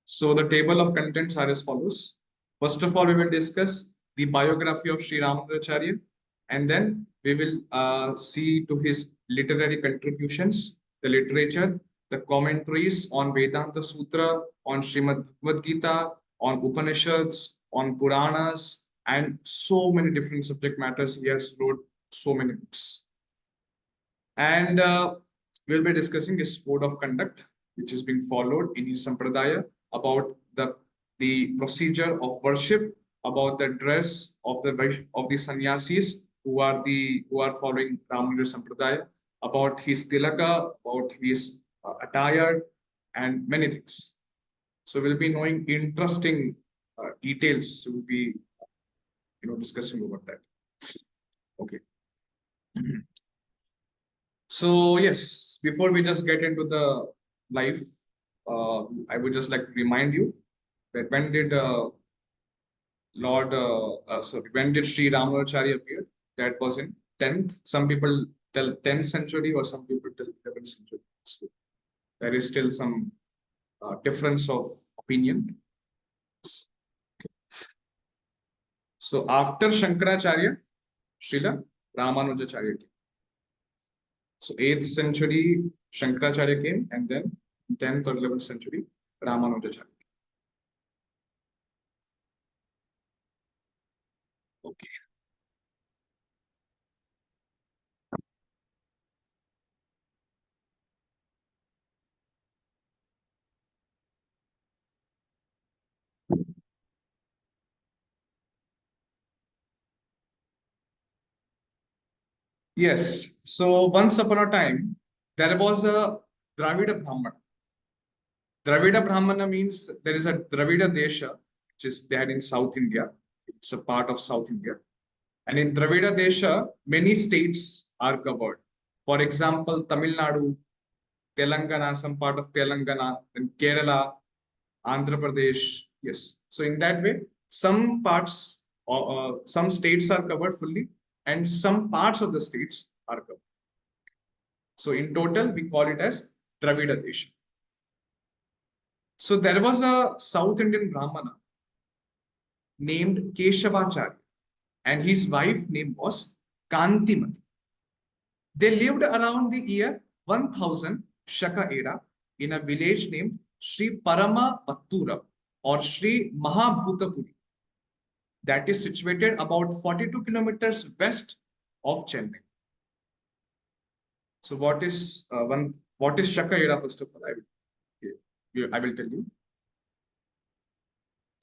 So the table of contents are as follows. First of all, we will discuss the biography of Sri Ramanujacharya, and then we will see to his literary contributions, the literature, the commentaries on Vedanta Sutra, on Srimad Bhagavad Gita, on Upanishads, on Puranas, and so many different subject matters. He has wrote so many books. And we'll be discussing his code of conduct, which is being followed in his sampradaya, about the procedure of worship, about the dress of the sannyasis who are following Ramanuja sampradaya, about his tilaka, about his attire, and many things. So we'll be knowing interesting details. We'll be discussing about that. Okay. So yes, before we just get into the life, I would just like to remind you that when did when did Sri Ramanujacharya appear? That was in 10th. Some people tell 10th century, or some people tell 11th century. So there is still some difference of opinion. So after Shankaracharya, Srila Ramanujacharya came. So 8th century Shankaracharya came, and then 10th or 11th century Ramanujacharya. Okay. Yes. So once upon a time, there was a Dravida Brahmana. Dravida Brahmana means there is a Dravida Desha, which is there in South India. It's a part of South India. And in Dravida Desha, many states are covered. For example, Tamil Nadu, Telangana, some part of Telangana, then Kerala, Andhra Pradesh. Yes. So in that way, some parts, some states are covered fully, and some parts of the states are covered. So in total, we call it as Dravida Desha. So there was a South Indian Brahmana named Keshavacharya, and his wife name was Kantimati. They lived around the year 1000 Shaka era in a village named Sri Parama Pattura or Sri Mahabhutapuri, that is situated about 42 kilometers west of Chennai. So what is Shaka era? First of all, I will tell you.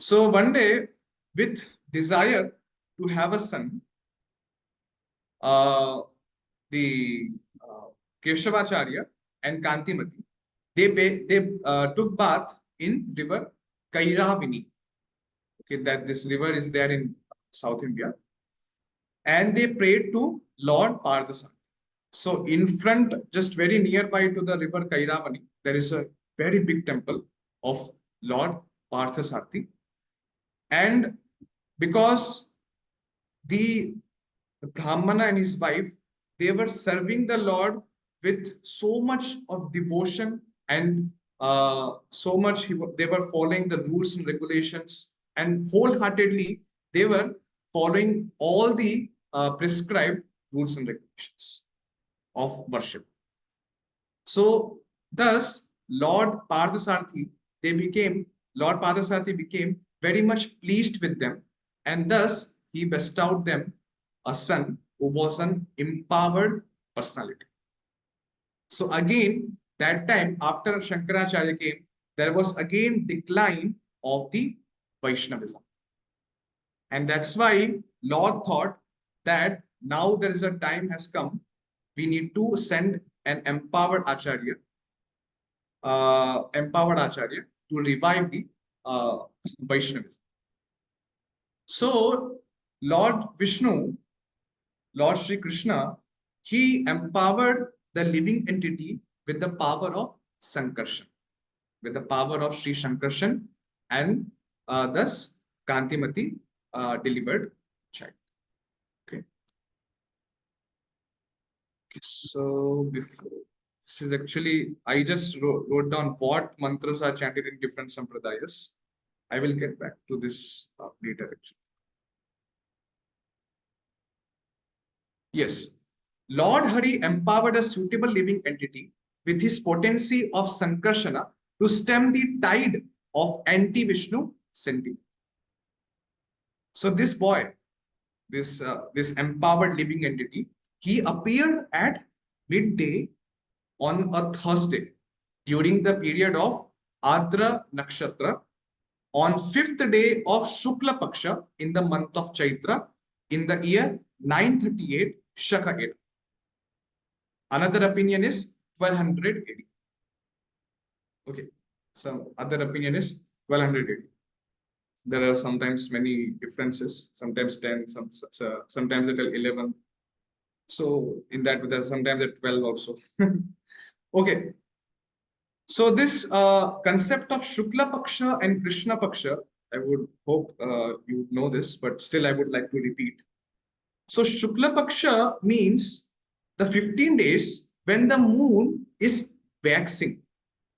So one day, with desire to have a son, the Keshavacharya and Kantimati, they took bath in river Kairavini. Okay, that this river is there in South India, and they prayed to Lord Parthasarathi. So in front, just very nearby to the river Kairavani, there is a very big temple of Lord Parthasarathi. And because the Brahmana and his wife, they were serving the Lord with so much of devotion, and so much they were following the rules and regulations, and wholeheartedly they were following all the prescribed rules and regulations of worship. So thus Lord Parthasarathi became very much pleased with them, and thus he bestowed them a son who was an empowered personality. So again, that time after Shankaracharya came, there was again decline of the Vaishnavism. And that's why Lord thought that now there is a time has come, we need to send an empowered Acharya to revive the Vaishnavism. So Lord Vishnu, Lord Sri Krishna, he empowered the living entity with the power of Sankarshan, with the power of Sri Sankarshan, and thus Kantimati delivered child. Okay. So before This is actually, I just wrote down what mantras are chanted in different sampradayas. I will get back to this later actually. Yes. Lord Hari empowered a suitable living entity with his potency of Sankarshana to stem the tide of anti-Vishnu sentiment. So this boy, this empowered living entity, he appeared at midday on a Thursday during the period of Adra Nakshatra on 5th day of Shukla Paksha in the month of Chaitra in the year 938 Shaka era. Another opinion is 1200 AD. Okay, some other opinion is 1200 AD. There are sometimes many differences, sometimes 10, sometimes at 11. So in that, there are sometimes at 12 also. Okay, so this concept of Shukla Paksha and Krishna Paksha, I would hope you know this, but still I would like to repeat. So Shukla Paksha means the 15 days when the moon is waxing,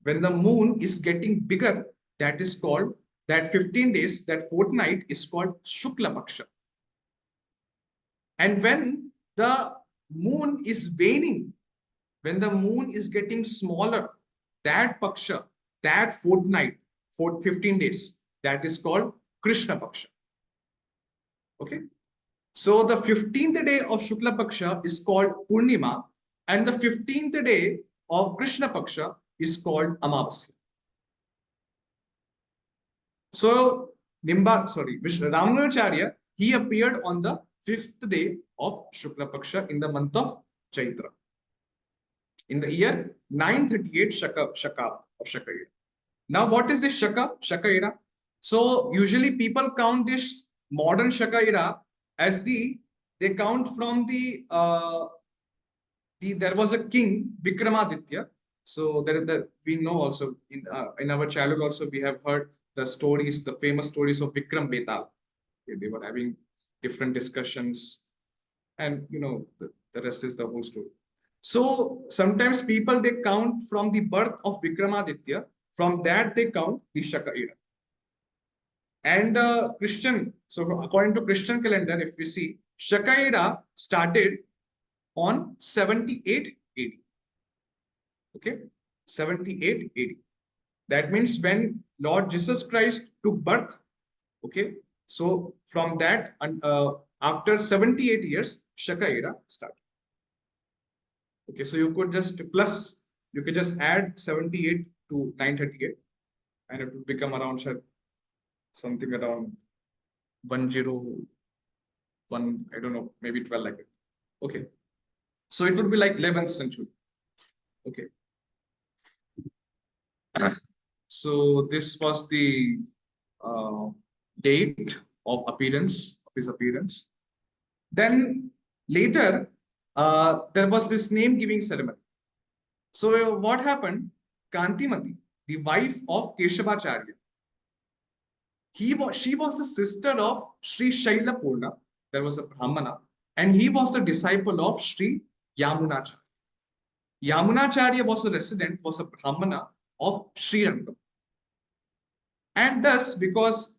when the moon is getting bigger, that is called, that 15 days, that fortnight is called Shukla Paksha. And when the moon is waning, when the moon is getting smaller, that Paksha, that fortnight, for 15 days, that is called Krishna Paksha. Okay. So the 15th day of Shukla Paksha is called Purnima, and the 15th day of Krishna Paksha is called Amavasya. So Ramanujacharya, he appeared on the 5th day of Shukla Paksha in the month of Chaitra, in the year 938 Shaka of Shaka era. Now, what is this Shaka era? So usually people count this modern Shaka era as they count from there was a king Vikramaditya. So we know also in our childhood also we have heard the stories, the famous stories of Vikram Betal. They were having different discussions, and the rest is the whole story. So sometimes people, they count from the birth of Vikramaditya. From that they count the Shaka era. And so according to Christian calendar, if we see, Shaka era started on 78 AD. Okay, 78 AD. That means when Lord Jesus Christ took birth. Okay, so from that, after 78 years, Shaka era started. Okay, so you could just add 78 to 938, and it would become around something around 101, I don't know, maybe 12 like it. Okay, so it would be like 11th century. Okay. So this was the date of his appearance. Then later, there was this name giving ceremony. So what happened? Kantimati, the wife of Keshavacharya, she was the sister of Sri Shailapurna. There was a Brahmana, and he was the disciple of Sri Yamunacharya. Yamunacharya was a Brahmana of Sri Rangam. And thus, because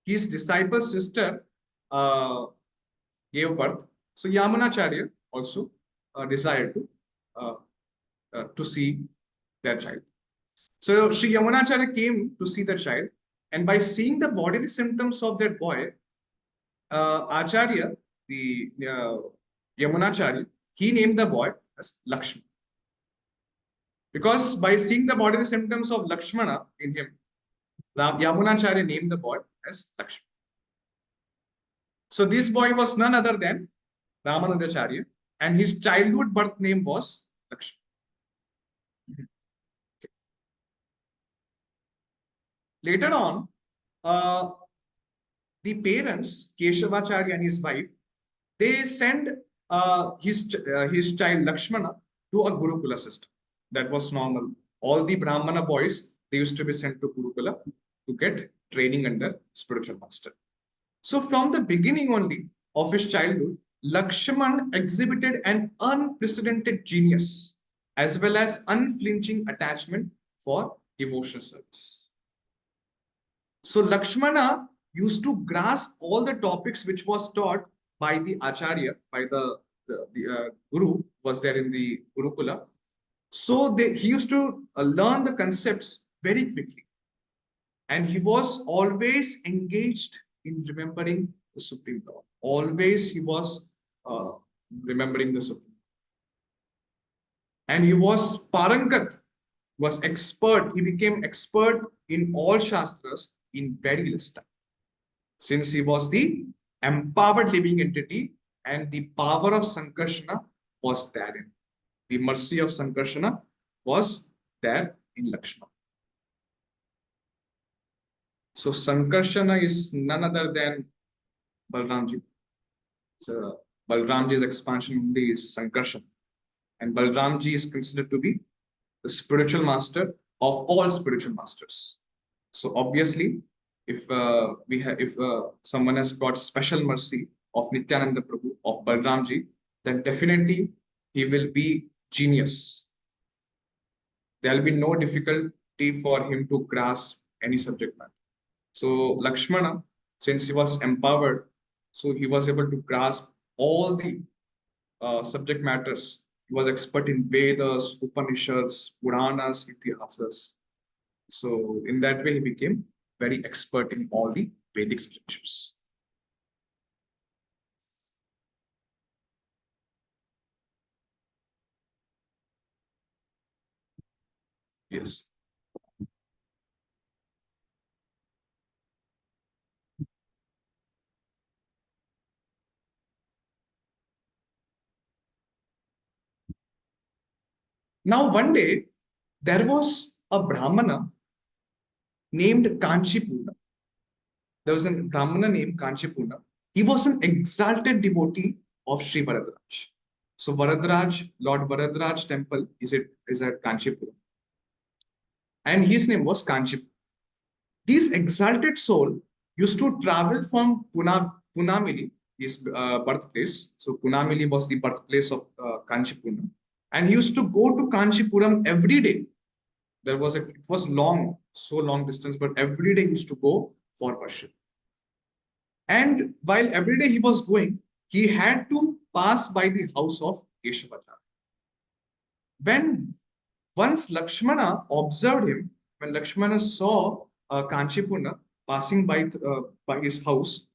his disciple's sister gave birth, so Yamunacharya also desired to see their child. So Sri Yamunacharya came to see the child, and by seeing the bodily symptoms of that boy, Acharya, the Yamunacharya, he named the boy as Lakshmana. Because by seeing the bodily symptoms of Lakshmana in him, Yamunacharya named the boy as Lakshmana. So this boy was none other than Ramanujacharya, and his childhood birth name was Lakshmana. Okay. Later on, the parents, Keshavacharya and his wife, they send his child Lakshmana to a Gurukula system. That was normal. All the Brahmana boys, they used to be sent to Gurukula to get training under spiritual master. So from the beginning only of his childhood, Lakshman exhibited an unprecedented genius as well as unflinching attachment for devotional service. So Lakshmana used to grasp all the topics which was taught by the Acharya, by the Guru was there in the Gurukula. So he used to learn the concepts very quickly. And he was always engaged in remembering the Supreme Lord. Always he was uh, remembering the Supreme. And he was Parangat, was expert. He became expert in all Shastras in very less time. Since he was the empowered living entity and the power of Sankarshana was therein. The mercy of Sankarshana was there in Lakshmana. So Sankarshana is none other than Balramji. So Balramji's expansion only is Sankarshana. And Balramji is considered to be the spiritual master of all spiritual masters. So obviously, if someone has got special mercy of Nityananda Prabhu, of Balramji, then definitely he will be genius. There will be no difficulty for him to grasp any subject matter. So Lakshmana, since he was empowered, so he was able to grasp all the subject matters. He was expert in Vedas, Upanishads, Puranas, Itihasas. So in that way, he became very expert in all the Vedic scriptures. Yes. Now, one day, there was a Brahmana named Kanchipurna. There was a Brahmana named Kanchipurna. He was an exalted devotee of Sri Varadraj. So Varadraj, Lord Varadraj temple is at Kanchipurna. And his name was Kanchipurna. This exalted soul used to travel from Punamili, his birthplace. So Punamili was the birthplace of Kanchipurna. And he used to go to Kanchipuram every day. It was long, so long distance, but every day he used to go for worship. And while every day he was going, he had to pass by the house of Keshavacharya. When once Lakshmana observed him, when Lakshmana saw Kanchipurna passing by his house,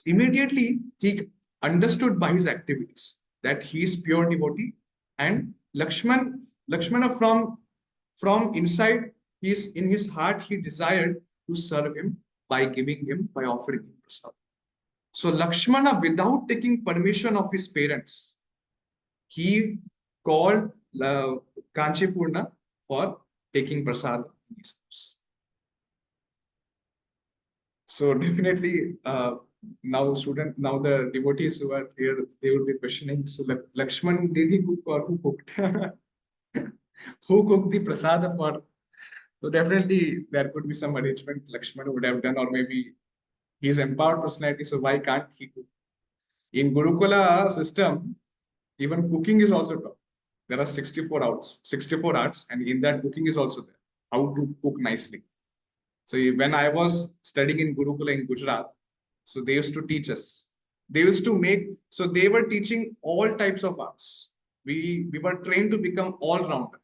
immediately he understood by his activities that he is pure devotee, and Lakshmana from inside in his heart he desired to serve him by offering him prasad. So Lakshmana, without taking permission of his parents, he called Kanchipurna for taking prasad in his house. So definitely now the devotees who are here, they will be questioning, so Lakshman, did he cook or who cooked? Who cooked the prasad for? So definitely there could be some arrangement Lakshman would have done, or maybe he's empowered personality, so why can't he cook? In Gurukula system, even cooking is also taught. There are 64 arts, and in that cooking is also there. How to cook nicely. So when I was studying in Gurukula in Gujarat, so they used to teach us. They used to so they were teaching all types of arts. We were trained to become all-rounder.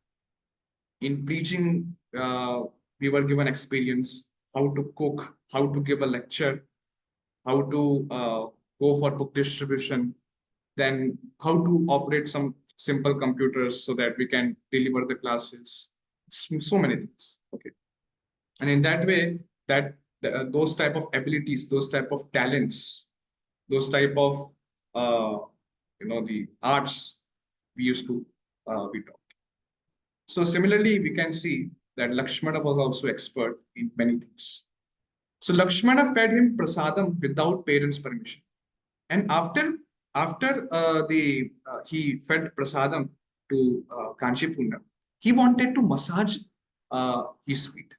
In preaching, we were given experience, how to cook, how to give a lecture, how to go for book distribution, then how to operate some simple computers so that we can deliver the classes. So many things. Okay. And in that way, those type of abilities, those type of talents, those type of the arts we used to be taught. So similarly, we can see that Lakshmana was also expert in many things. So Lakshmana fed him prasadam without parents' permission. And after he fed prasadam to Kanchipurna, he wanted to massage his feet.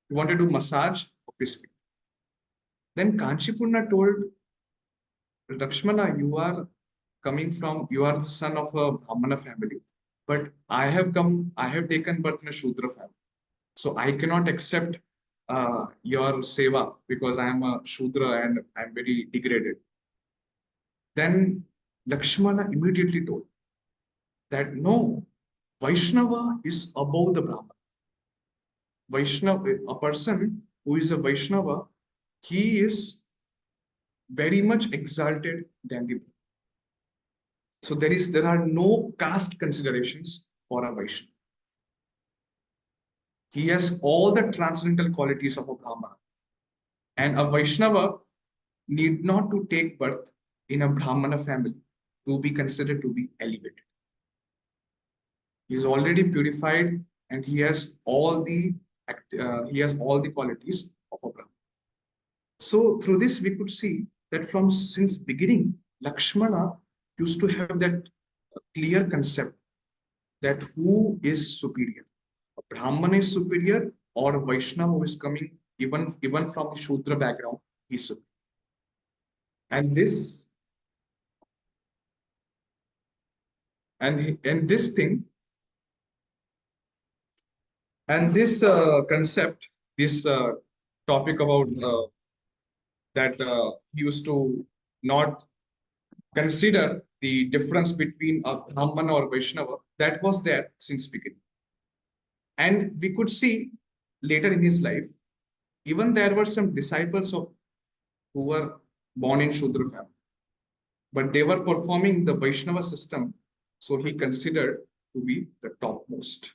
He wanted to massage of his feet. Then Kanchipurna told Lakshmana, you are the son of a Brahmana family. but I have taken birth in a Shudra family. So I cannot accept your seva because I am a Shudra and I'm very degraded. Then Lakshmana immediately told that no, Vaishnava is above the Brahman. Vaishnava, a person who is a Vaishnava, he is very much exalted than the Brahman. So there are no caste considerations for a Vaishnava. He has all the transcendental qualities of a Brahmana. And a Vaishnava need not to take birth in a Brahmana family to be considered to be elevated. He is already purified and he has all the qualities of a Brahmana. So through this we could see that from since beginning, Lakshmana used to have that clear concept that who is superior. A Brahmana is superior or a Vaishnava who is coming even from the Shudra background, he is superior. And this and this thing and this concept, this topic about that he used to not consider the difference between a Brahmana or Vaishnava, that was there since beginning. And we could see later in his life, even there were some disciples of who were born in Shudra family, but they were performing the Vaishnava system, so he considered to be the topmost.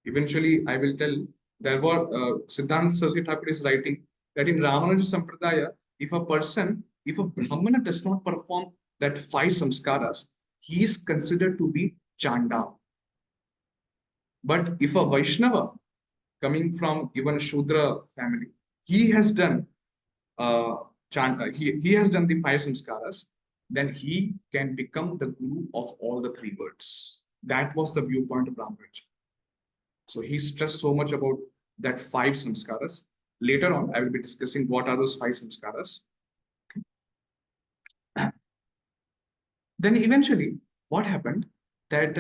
Eventually, I will tell there were Siddhanta Saraswati Thakur is writing that in Ramanuja Sampradaya, if a Brahmana does not perform that 5 samskaras, he is considered to be Chandal. But if a Vaishnava coming from even Shudra family, he has done he has done the 5 samskaras, then he can become the guru of all the 3 worlds. That was the viewpoint of Ramanuja. So he stressed so much about that 5 samskaras. Later on, I will be discussing what are those 5 samskaras. Then eventually, what happened that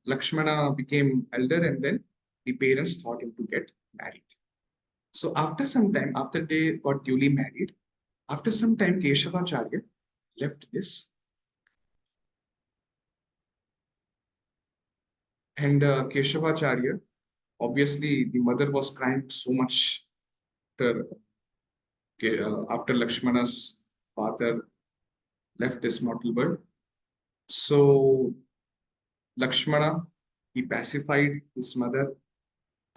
Lakshmana became elder and then the parents thought him to get married. So after some time, after they got duly married, after some time, Keshavacharya left this. And Keshavacharya, obviously the mother was crying so much after Lakshmana's father left this mortal world. So Lakshmana, he pacified his mother,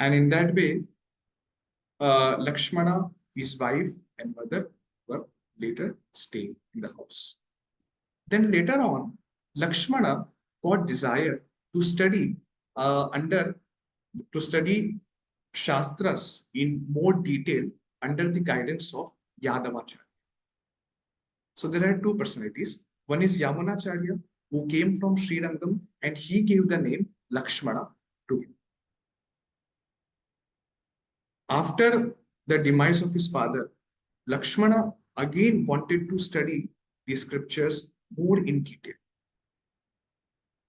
and in that way, Lakshmana, his wife and mother were later staying in the house. Then later on, Lakshmana got desire to study Shastras in more detail under the guidance of Yadavacharya. So there are 2 personalities. One is Yamunacharya, who came from Srirangam, and he gave the name Lakshmana to him. After the demise of his father, Lakshmana again wanted to study the scriptures more in detail.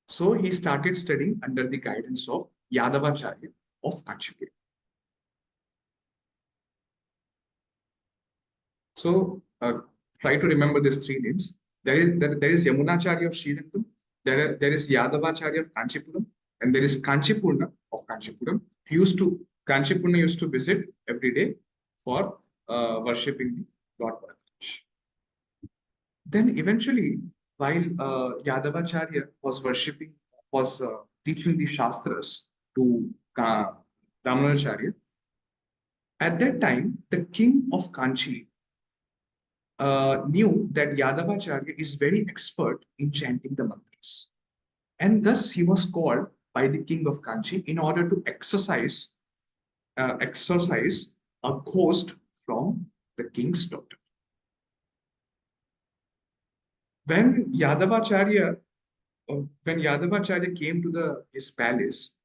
So he started studying under the guidance of Yadavacharya of Kanchipur. So try to remember these 3 names. There is Yamunacharya of Srirangam, there is Yadavacharya of Kanchipuram, and there is Kanchipurna of Kanchipuram. Kanchipurna used to visit every day for worshipping the Lord Bharatwaj. Then eventually, while Yadavacharya was teaching the Shastras to Ramanujacharya, at that time, the king of Kanchi knew that Yadavacharya is very expert in chanting the mantras. And thus he was called by the king of Kanchi in order to exorcise a ghost from the king's daughter. When Yadavacharya came to his palace,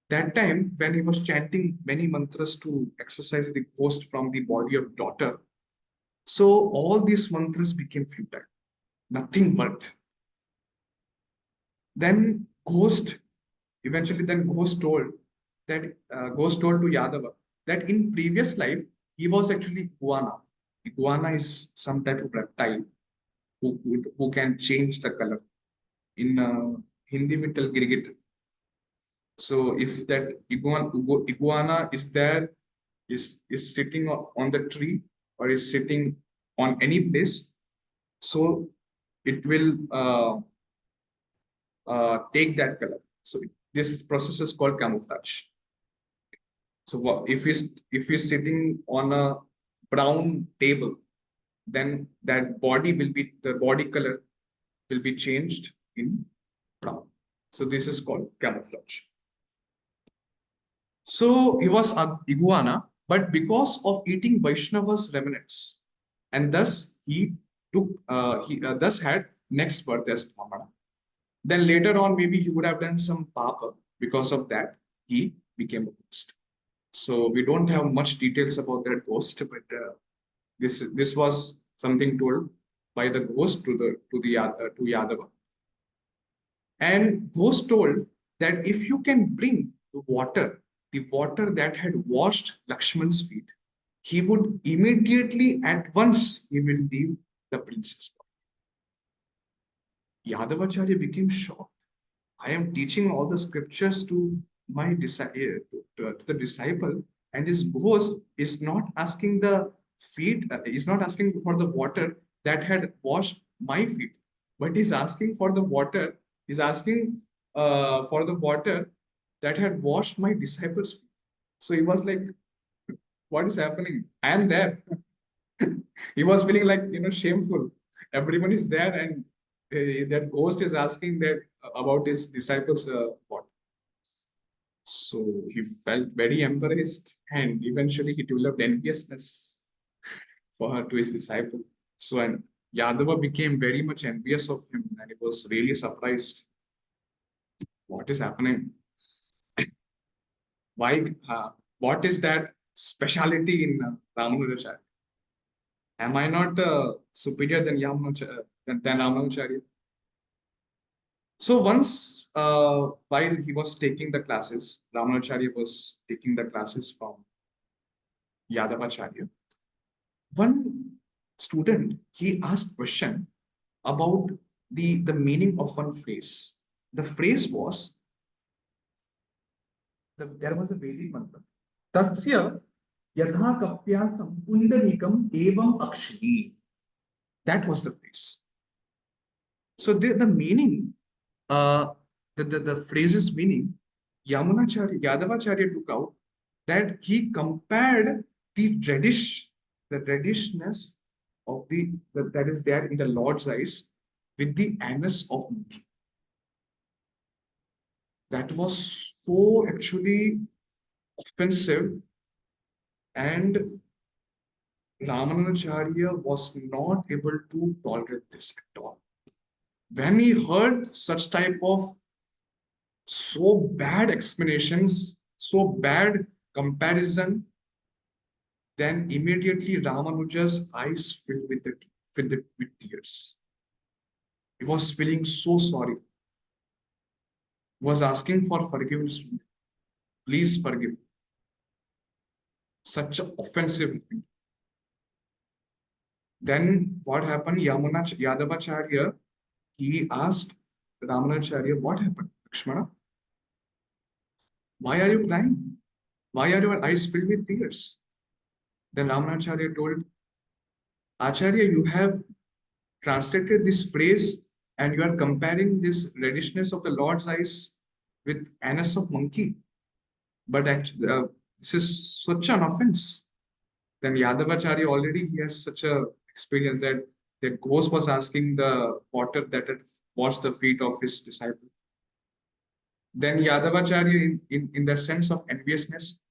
that time when he was chanting many mantras to exorcise the ghost from the body of daughter, so all these mantras became futile. Nothing worked. Then ghost Eventually, then Ghost told to Yadava that in previous life he was actually iguana. Iguana is some type of reptile who can change the color. In Hindi, we tell girgit. So if that iguana is there, is sitting on the tree or is sitting on any place, so it will take that color. So this process is called camouflage. So if he's sitting on a brown table, then that body will be the body color will be changed in brown. So this is called camouflage. So he was a iguana, but because of eating Vaishnava's remnants, and thus he thus had next birth as Brahmana. Then later on, maybe he would have done some papa. Because of that, he became a ghost. So we don't have much details about that ghost, but this was something told by the ghost to Yadava. And ghost told that if you can bring the water that had washed Lakshman's feet, he would immediately at once he will leave the princess. Yadavacharya became shocked. I am teaching all the scriptures to my to the disciple, and this ghost is not asking the feet, is not asking for the water that had washed my feet, but is asking for the water, is asking for the water that had washed my disciples' feet. So he was like, what is happening? I am there. He was feeling like, shameful. Everyone is there, and that ghost is asking that about his disciples' what. So he felt very embarrassed, and eventually he developed enviousness for her to his disciple. So and Yadava became very much envious of him, and he was really surprised. What is happening? Why? What is that speciality in Ramanujacharya? Am I not superior than Ramanujacharya? So once, while he was taking the classes, Ramanujacharya was taking the classes from Yadavacharya. One student, he asked question about the meaning of one phrase. The phrase was, there was a Vedic mantra. Tasya yatha kapyasam pundanikam evam akshini. That was the phrase. So the meaning, the phrase's meaning, Yadavacharya took out that he compared the reddishness of that is there in the Lord's eyes with the anus of monkey. That was so actually offensive, and Ramanujacharya was not able to tolerate this at all. When he heard such type of so bad explanations, so bad comparison, then immediately Ramanuja's eyes filled with tears. He was feeling so sorry. He was asking for forgiveness. Please forgive. Such an offensive thing. Then what happened? Yadavacharya, he asked Ramanujacharya, what happened? Lakshmana, why are you crying? Why are your eyes filled with tears? Then Ramanujacharya told, Acharya, you have translated this phrase and you are comparing this reddishness of the Lord's eyes with anus of monkey. But actually, this is such an offense. Then Yadavacharya already he has such a experience that the ghost was asking the water that had washed the feet of his disciple. Then Yadavacharya, in the sense of enviousness,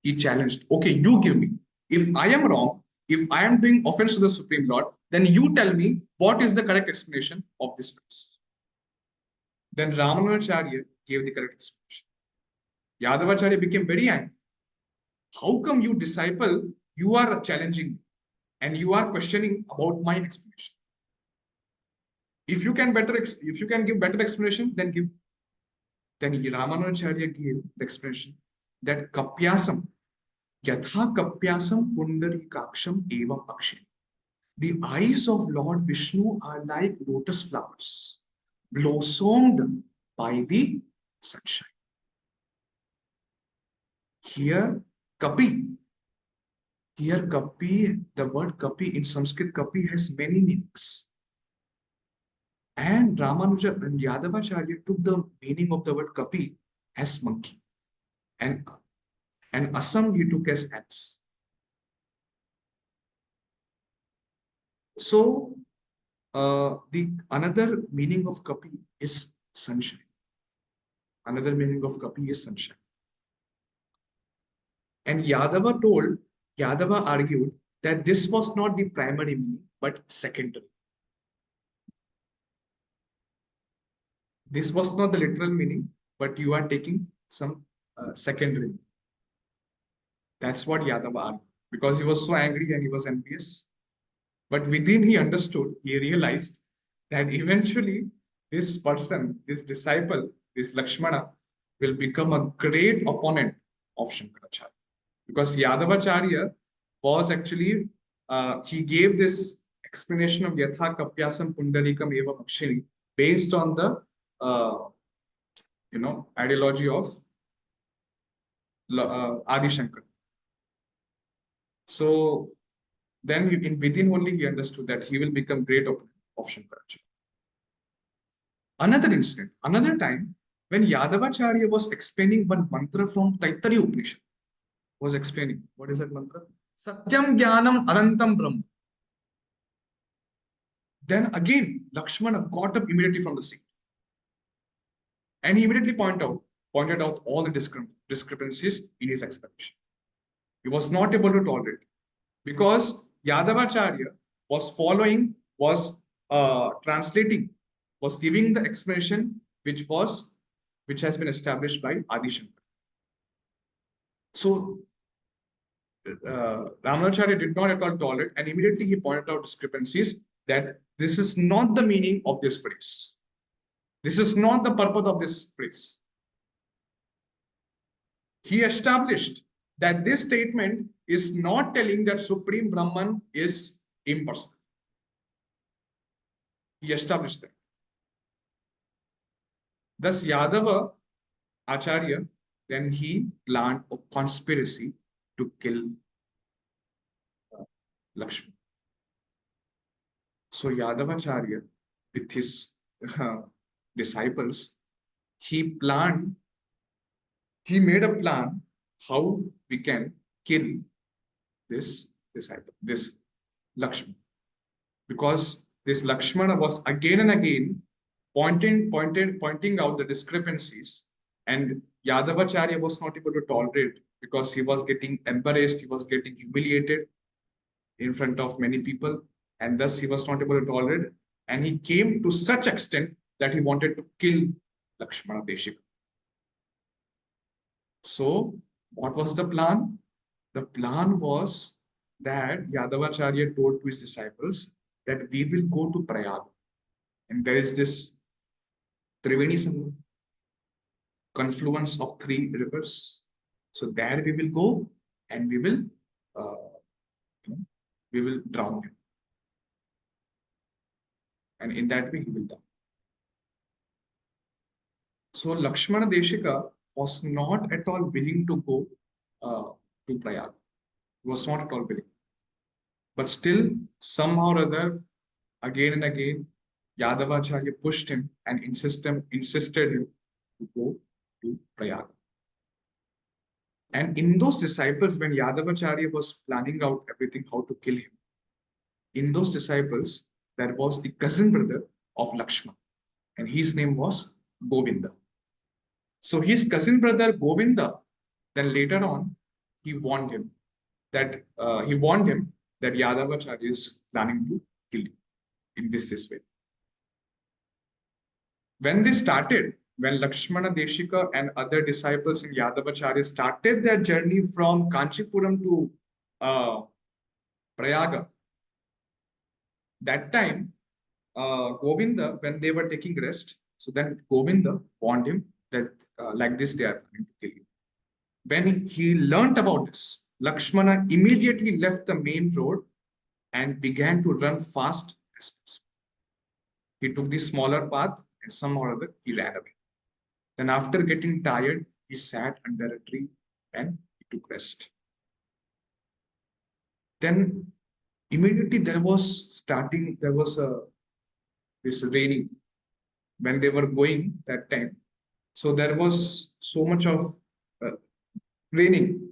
he challenged, okay, you give me. If I am wrong, if I am doing offense to the Supreme Lord, then you tell me what is the correct explanation of this verse. Then Ramanujacharya gave the correct explanation. Yadavacharya became very angry. How come you disciple, you are challenging and you are questioning about my explanation? If you can give better explanation, then give. then Ramanujacharya gave the explanation that kapyasam, yatha kapyasam pundarikaksham evam akshini. The eyes of Lord Vishnu are like lotus flowers, blossomed by the sunshine. Here, Kapi. Here, Kapi, the word Kapi in Sanskrit, Kapi has many meanings. And Ramanuja and Yadavacharya took the meaning of the word Kapi as monkey. And Assam he took as ants. So, the another meaning of Kapi is sunshine. Another meaning of Kapi is sunshine. And Yadava argued that this was not the primary meaning, but secondary. This was not the literal meaning, but you are taking some secondary. That's what Yadava argued, because he was so angry and he was envious. But within he understood, he realized that eventually this person, this disciple, this Lakshmana, will become a great opponent of Shankaracharya. Because Yadavacharya was actually, he gave this explanation of Yatha Kapyasam Pundarikam Eva Makshini based on the, ideology of Adi Shankar. So then within only he understood that he will become great opponent of Shankaracharya. Another incident, another time, when Yadavacharya was explaining one mantra from Taittiriya Upanishad, was explaining, what is that mantra? Satyam Jnanam Anantam Brahma. Then again, Lakshmana got up immediately from the seat. And he immediately pointed out all the discrepancies in his explanation. He was not able to tolerate it because Yadavacharya was translating, was giving the explanation which has been established by Adi Shankar. So Ramanujacharya did not at all tolerate, and immediately he pointed out discrepancies that this is not the meaning of this phrase. This is not the purpose of this phrase. He established that this statement is not telling that Supreme Brahman is impersonal. He established that. Thus, Yadava Acharya, then he planned a conspiracy to kill Lakshmana. So Yadavacharya, with his disciples, he made a plan how we can kill this disciple, this Lakshmana. Because this Lakshmana was again and again pointing out the discrepancies, and Yadavacharya was not able to tolerate because he was getting embarrassed, he was getting humiliated in front of many people, and thus he was not able to tolerate, and he came to such extent that he wanted to kill Lakshmana Deshika. So what was the plan? The plan was that Yadavacharya told to his disciples that we will go to Prayag, and there is this Triveni Sangam, confluence of 3 rivers. So there we will go and we will drown him. And in that way he will die. So Lakshmana Deshika was not at all willing to go to Prayag. He was not at all willing. But still, somehow or other, again and again, Yadavacharya pushed him and insisted him to go to Prayag. And in those disciples, when Yadavacharya was planning out everything, how to kill him, in those disciples, there was the cousin brother of Lakshmana, and his name was Govinda. So his cousin brother Govinda, then later on, he warned him that Yadavacharya is planning to kill him in this way. When Lakshmana Deshika and other disciples in Yadavacharya started their journey from Kanchipuram to Prayaga, that time Govinda, when they were taking rest, so then Govinda warned him that like this they are going to kill you. When he learnt about this, Lakshmana immediately left the main road and began to run fast as possible. He took the smaller path and somehow or other he ran away. Then after getting tired, he sat under a tree and he took rest. Then immediately there was this raining when they were going that time. So there was so much of uh, raining.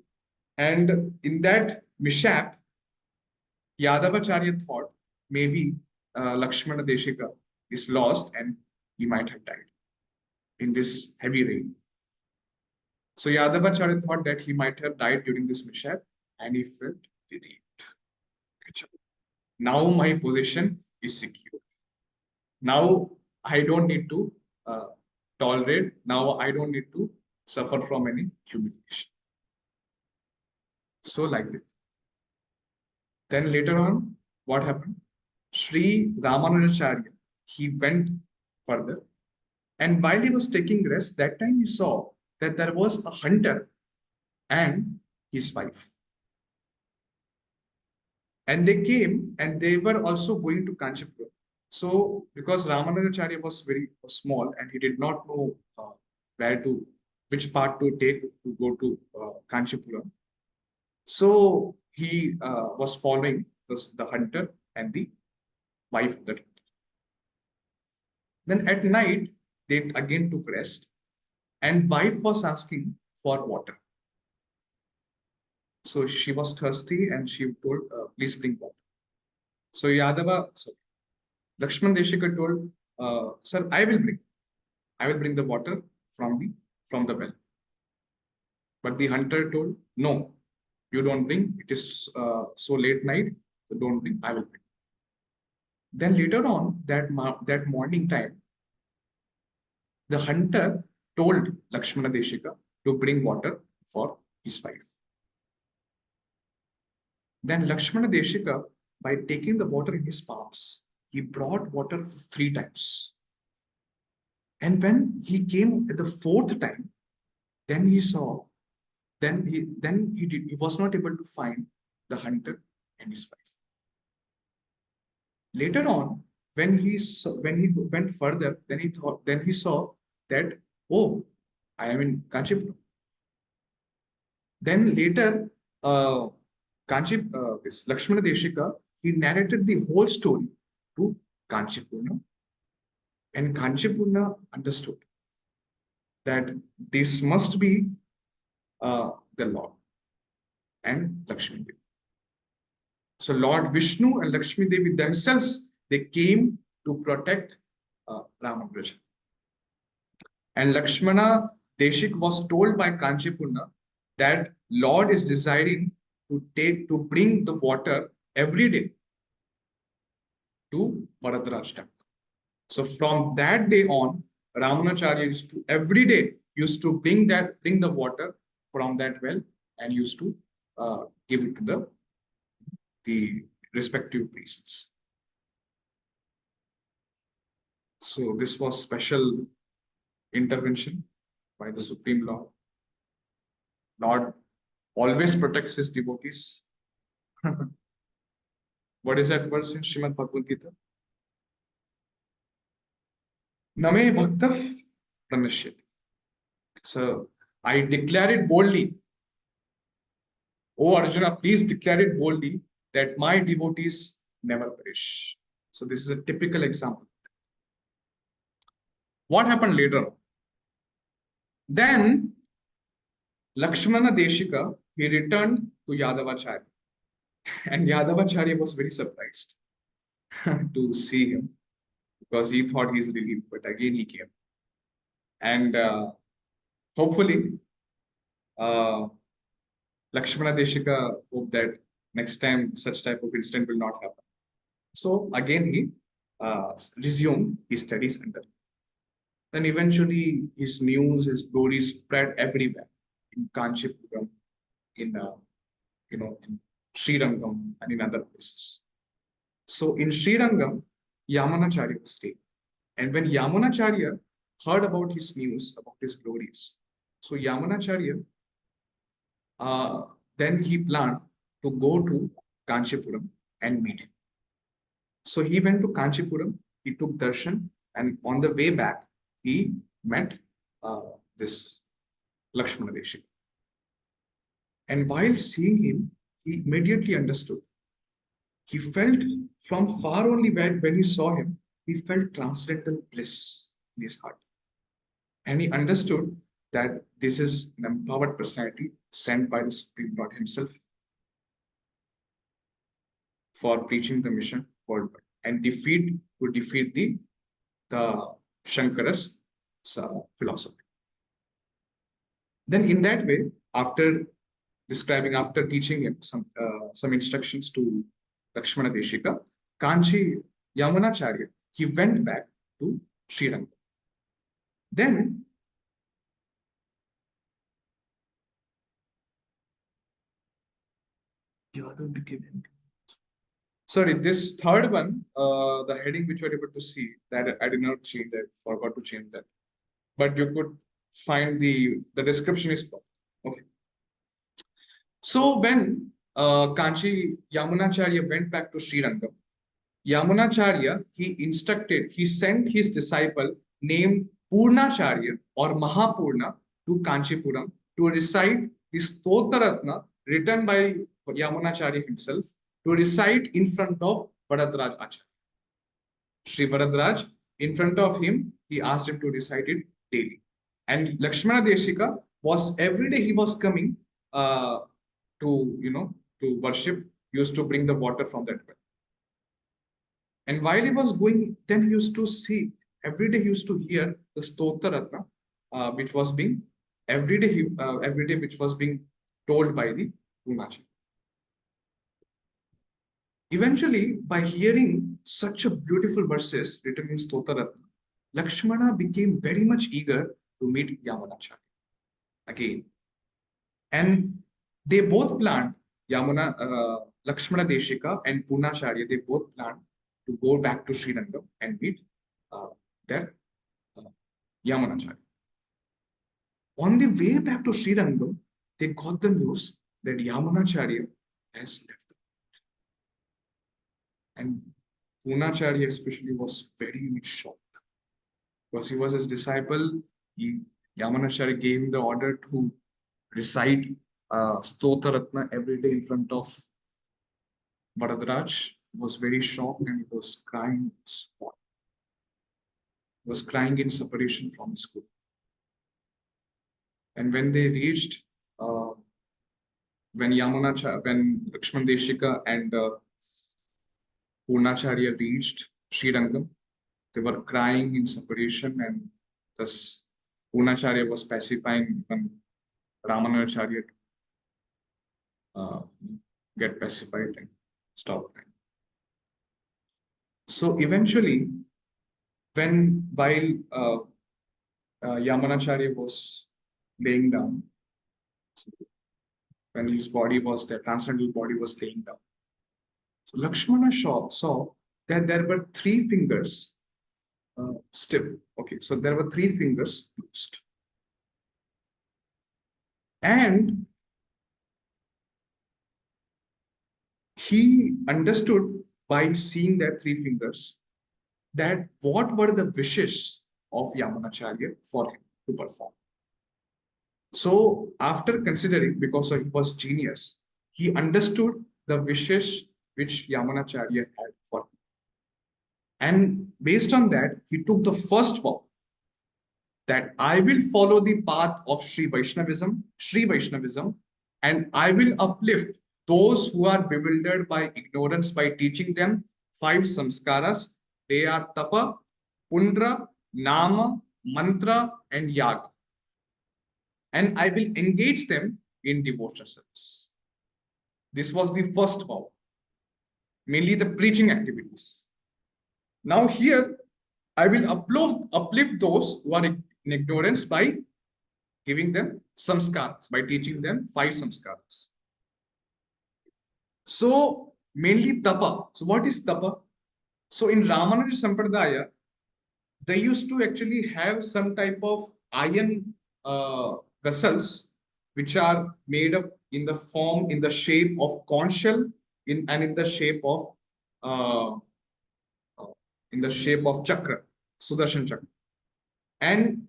And in that mishap, Yadavacharya thought maybe Lakshmana Deshika is lost and he might have died in this heavy rain. So Yadavacharya thought that he might have died during this mishap and he felt relieved. Now my position is secure. Now I don't need to tolerate. Now I don't need to suffer from any humiliation. So like that. Then later on, what happened? Sri Ramanujacharya, he went further. And while he was taking rest, that time he saw that there was a hunter and his wife. And they came and they were also going to Kanchipura. So because Ramanujacharya was very small and he did not know which part to take to go to Kanchipura. So he was following the hunter and the wife of the hunter. Then at night, they again took rest and wife was asking for water. So she was thirsty and she told, please bring water. So Lakshman Deshika told, sir, I will bring the water from the well. But the hunter told, no, you don't bring. It is so late night, so don't bring. I will bring. Then later on that morning time, the hunter told Lakshmana Deshika to bring water for his wife. Then Lakshmana Deshika, by taking the water in his palms, he brought water 3 times. And when he came at the 4th time, then he saw, he was not able to find the hunter and his wife. Later on, when he went further, then he saw that, oh, I am in Kanchipura. Then later, this Lakshmana Deshika, he narrated the whole story to Kanchipurna. And Kanchipurna understood that this must be the Lord and Lakshmi Devi. So Lord Vishnu and Lakshmi Devi themselves, they came to protect Ramanuja. And Lakshmana Deshik was told by Kanchipurna that Lord is desiring to bring the water every day to Bharadraj temple. So from that day on, Ramanacharya every day used to bring the water from that well and used to give it to the respective priests. So this was special intervention by the Supreme Lord. Lord always protects his devotees. What is that verse in Srimad Bhagavad Gita? Name bhaktaf pranashyati. So I declare it boldly. Oh Arjuna, please declare it boldly that my devotees never perish. So this is a typical example. What happened later on? Then Lakshmana Deshika, he returned to Yadavacharya. And Yadavacharya was very surprised to see him because he thought he's relieved, but again he came. And hopefully, Lakshmana Deshika hoped that next time such type of incident will not happen. So again he resumed his studies under him. Then eventually his news, his glory spread everywhere in Kanchipuram, in Srirangam and in other places. So in Srirangam, Yamunacharya was staying. And when Yamunacharya, heard about his news, about his glories. So Yamunacharya, uh, then he planned to go to Kanchipuram and meet him. So he went to Kanchipuram, he took darshan, and on the way back, he met uh, this Lakshmana Deshika. And while seeing him, he immediately understood. He felt from far only when he saw him, he felt transcendental bliss in his heart. And he understood that this is an empowered personality sent by the Supreme Lord himself for preaching the mission worldwide and to defeat the Shankara's philosophy. Then in that way, after teaching him some instructions to Lakshmana Deshika, Kanchi Yamunacharya, he went back to Srirangam. Then sorry, this third one, the heading which you are able to see, that I did not change, I forgot to change that. But you could find the description is okay. So when Kanchi Yamunacharya went back to Srirangam, Yamunacharya, he sent his disciple named Purnacharya or Mahapurna to Kanchipuram to recite the Stotaratna written by Yamunacharya himself to recite in front of Varadraj Acharya. Sri Varadraj, in front of him, he asked him to recite it daily. And Lakshmana Deshika was every day he was coming to worship, used to bring the water from that well. And while he was going, then he used to see, every day he used to hear the Stotra Ratna, which was being, every day which was being told by the Purnacharya. Eventually, by hearing such a beautiful verses written in Stotra Ratna, Lakshmana became very much eager to meet Yamunacharya again. And they both planned, Lakshmana Deshika and Purnacharya, they both planned to go back to Srirangam and meet their Yamunacharya. On the way back to Srirangam, they got the news that Yamunacharya has left. And Purnacharya especially was very much shocked because he was his disciple. Yamunacharya gave him the order to recite Stotra Ratna every day in front of Varadraj. Was very shocked and he was crying. He was crying in separation from his guru. And when they reached, when Lakshmana Deshika and Purnacharya reached Srirangam, they were crying in separation, and thus Purnacharya was pacifying Ramanacharya to get pacified and stop crying. So eventually, while Yamunacharya was laying down, when his body was there, transcendental body was laying down, so Lakshmana saw that there were three fingers stiff. Okay, so there were three fingers loosed. And he understood by seeing that three fingers that what were the wishes of Yamunacharya for him to perform. So after considering, because he was genius, he understood the wishes which Yamunacharya had for him. And based on that, he took the first vow that I will follow the path of Sri Vaishnavism, and I will uplift those who are bewildered by ignorance by teaching them 5 samskaras. They are tapa, pundra, nama, mantra, and yaga. And I will engage them in devotional service. This was the first vow, mainly the preaching activities. Now here, I will uplift those who are in ignorance by giving them samskaras, by teaching them 5 samskaras. So mainly tapa. So what is tapa? So in Ramanuja Sampradaya, they used to actually have some type of iron vessels which are made up in the form, in the shape of conch shell, and in the shape of uh, chakra, Sudarshan chakra. And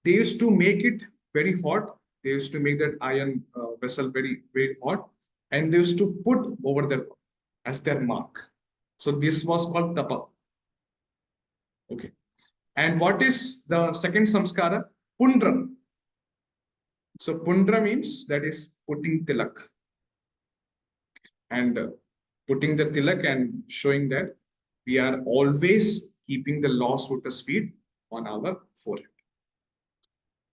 they used to make it very hot. They used to make that iron vessel very, very hot, and they used to put over their as their mark. So this was called tapa. Okay. And what is the second samskara? Pundra. So pundra means that is putting tilak, and putting the tilak and showing that we are always keeping the lost lotus feet on our forehead.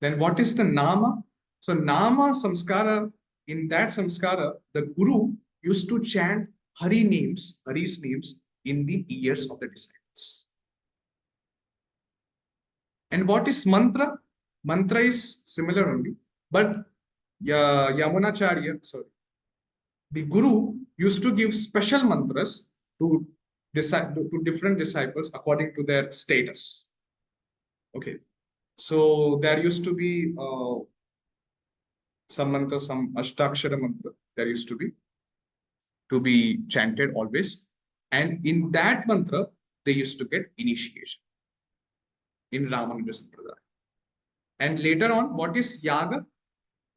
Then what is the nama? So nama samskara, in that samskara, the guru used to chant Hari's names in the ears of the disciples. And what is mantra? Mantra is similar only, but Yamunacharya, sorry, the guru used to give special mantras to different disciples according to their status. Okay, so there used to be some mantra, some Ashtakshara mantra, there used to be chanted always. And in that mantra, they used to get initiation in Ramanuja Sampradaya. And later on, what is yaga?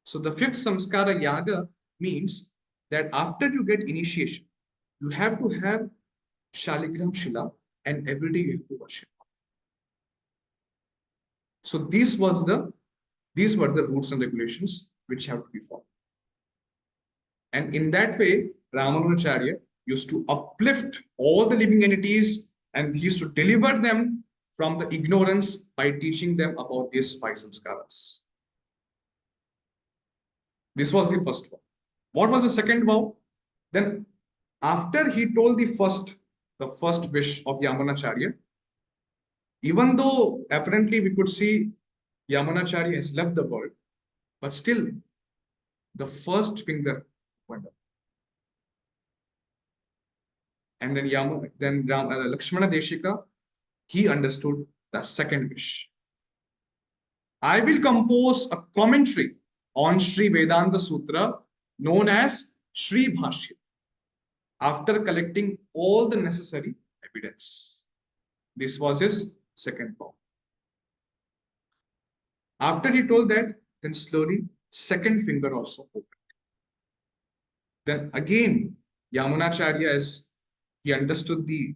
So the fifth samskara yaga means that after you get initiation, you have to have Shaligram Shila, and every day you have to worship. So these were the rules and regulations which have to be followed. And in that way, Ramanujacharya used to uplift all the living entities, and he used to deliver them from the ignorance by teaching them about these five samskaras. This was the first vow. What was the second vow? Then, after he told the first wish of Yamunacharya, even though apparently we could see Yamunacharya has left the world, but still the first finger went up. And then Lakshmana Deshika, he understood the second wish. I will compose a commentary on Sri Vedanta Sutra known as Sri Bhashya after collecting all the necessary evidence. This was his second vow. After he told that, then slowly second finger also opened. Then again, Yamunacharya, as he understood the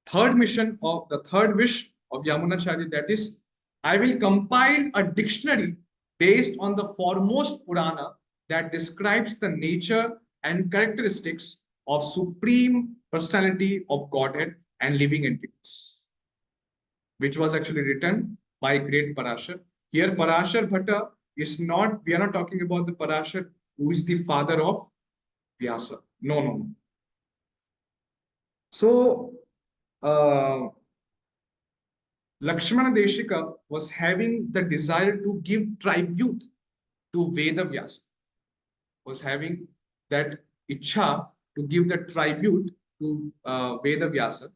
third mission of the third wish of Yamunacharya, that is, I will compile a dictionary based on the foremost Purana that describes the nature and characteristics of Supreme Personality of Godhead and living entities, which was actually written by great Parashar. Here, Parashar Bhatta is not, we are not talking about the Parashar who is the father of Vyasa. No, no, no. So, Lakshmana Deshika was having the desire to give tribute to Veda Vyasa, was having that ichha to give the tribute to Veda Vyasa.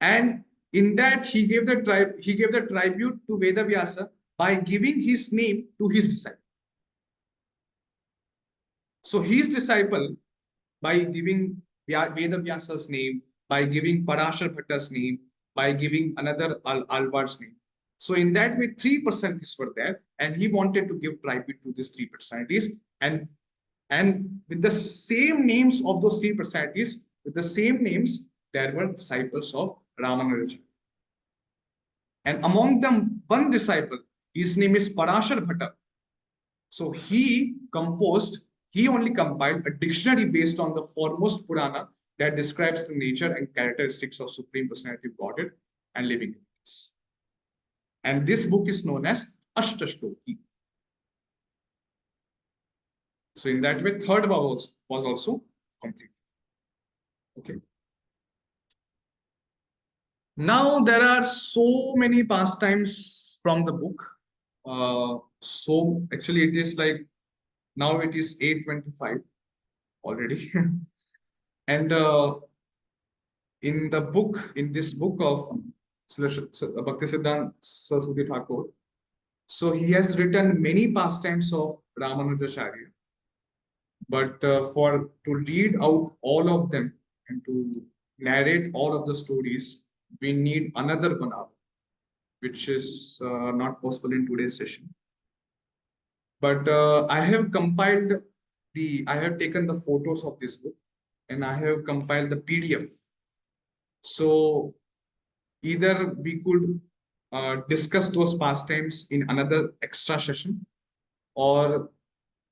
And in that, he gave the tribute to Veda Vyasa by giving his name to his disciple. So his disciple, by giving Veda Vyasa's name, by giving Parashar Bhatta's name, by giving another Alvar's name. So in that way, three personalities were there, and he wanted to give tribute to these three personalities. And with the same names of those three personalities, with the same names, there were disciples of Ramanuja. And among them, one disciple, his name is Parashar Bhatta. So he only compiled a dictionary based on the foremost Purana that describes the nature and characteristics of Supreme Personality of Godhead and living entities. And this book is known as Ashtashtoki. So in that way, third vow was also complete. Okay. Now there are so many pastimes from the book. So actually it is like, now it is 8:25 already. And in this book of Bhaktisiddhanta Saraswati Thakur. So he has written many pastimes of Ramanujacharya, but for to read out all of them and to narrate all of the stories, we need another one hour, which is not possible in today's session. But I have taken the photos of this book and I have compiled the PDF. So either we could discuss those pastimes in another extra session, or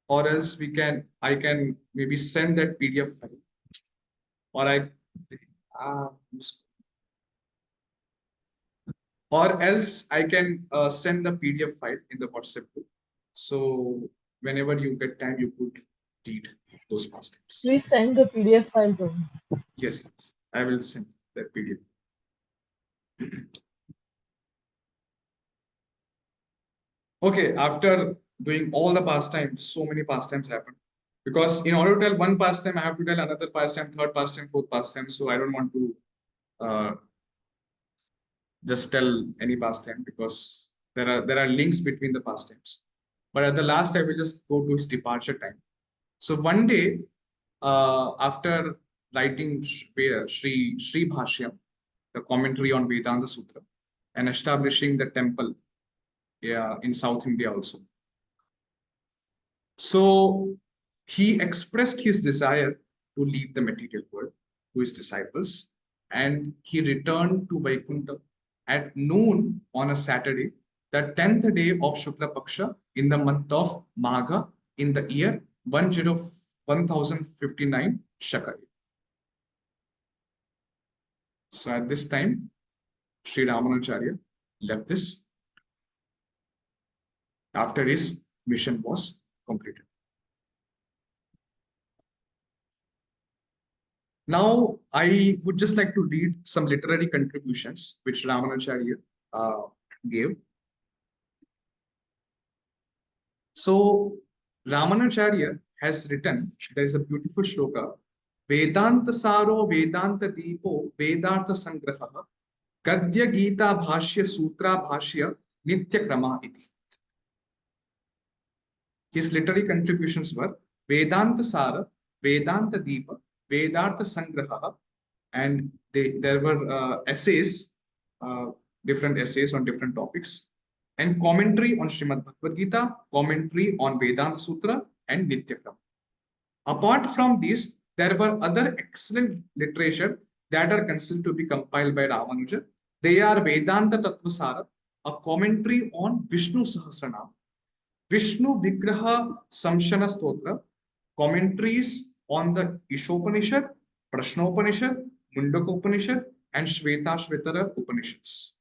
else I can maybe send that PDF file, or uh, or else I can send the PDF file in the WhatsApp group. So whenever you get time, you could read those pastimes. Please send the PDF file to me. Yes, yes, I will send that PDF. Okay, after doing all the pastimes, so many pastimes happen. Because in order to tell one pastime, I have to tell another pastime, third pastime, fourth pastime. So I don't want to uh, just tell any pastime, because there are links between the pastimes. But at the last, I will just go to his departure time. So one day, after writing Sri Bhashyam, the commentary on Vedanta Sutra, and establishing the temple, yeah, in South India also. So he expressed his desire to leave the material world to his disciples, and he returned to Vaikuntha at noon on a Saturday, the 10th day of Shukla Paksha in the month of Magha in the year 1059 Shakari. So at this time, Sri Ramanujacharya left this after his mission was completed. Now, I would just like to read some literary contributions which Ramanujacharya gave. So, Ramanujacharya has written, there is a beautiful shloka, Vedanta Saro Vedanta Deepo Vedartha Sangraha Gadya Gita Bhashya Sutra Bhashya Nitya Krama iti. His literary contributions were Vedanta Sara, Vedanta Deepa, Vedartha Sangraha, and there were essays, uh, different essays on different topics, and commentary on Srimad Bhagavad Gita, commentary on Vedanta Sutra, and Nityakram. Apart from these, there were other excellent literature that are considered to be compiled by Ramanuja. They are Vedanta Tattvasara, a commentary on Vishnu Sahasranam, Vishnu Vigraha Samshana Stotra, commentaries on the Ishopanishad, Prashnopanishad, Mundakopanishad, and Shvetashvetara Upanishads.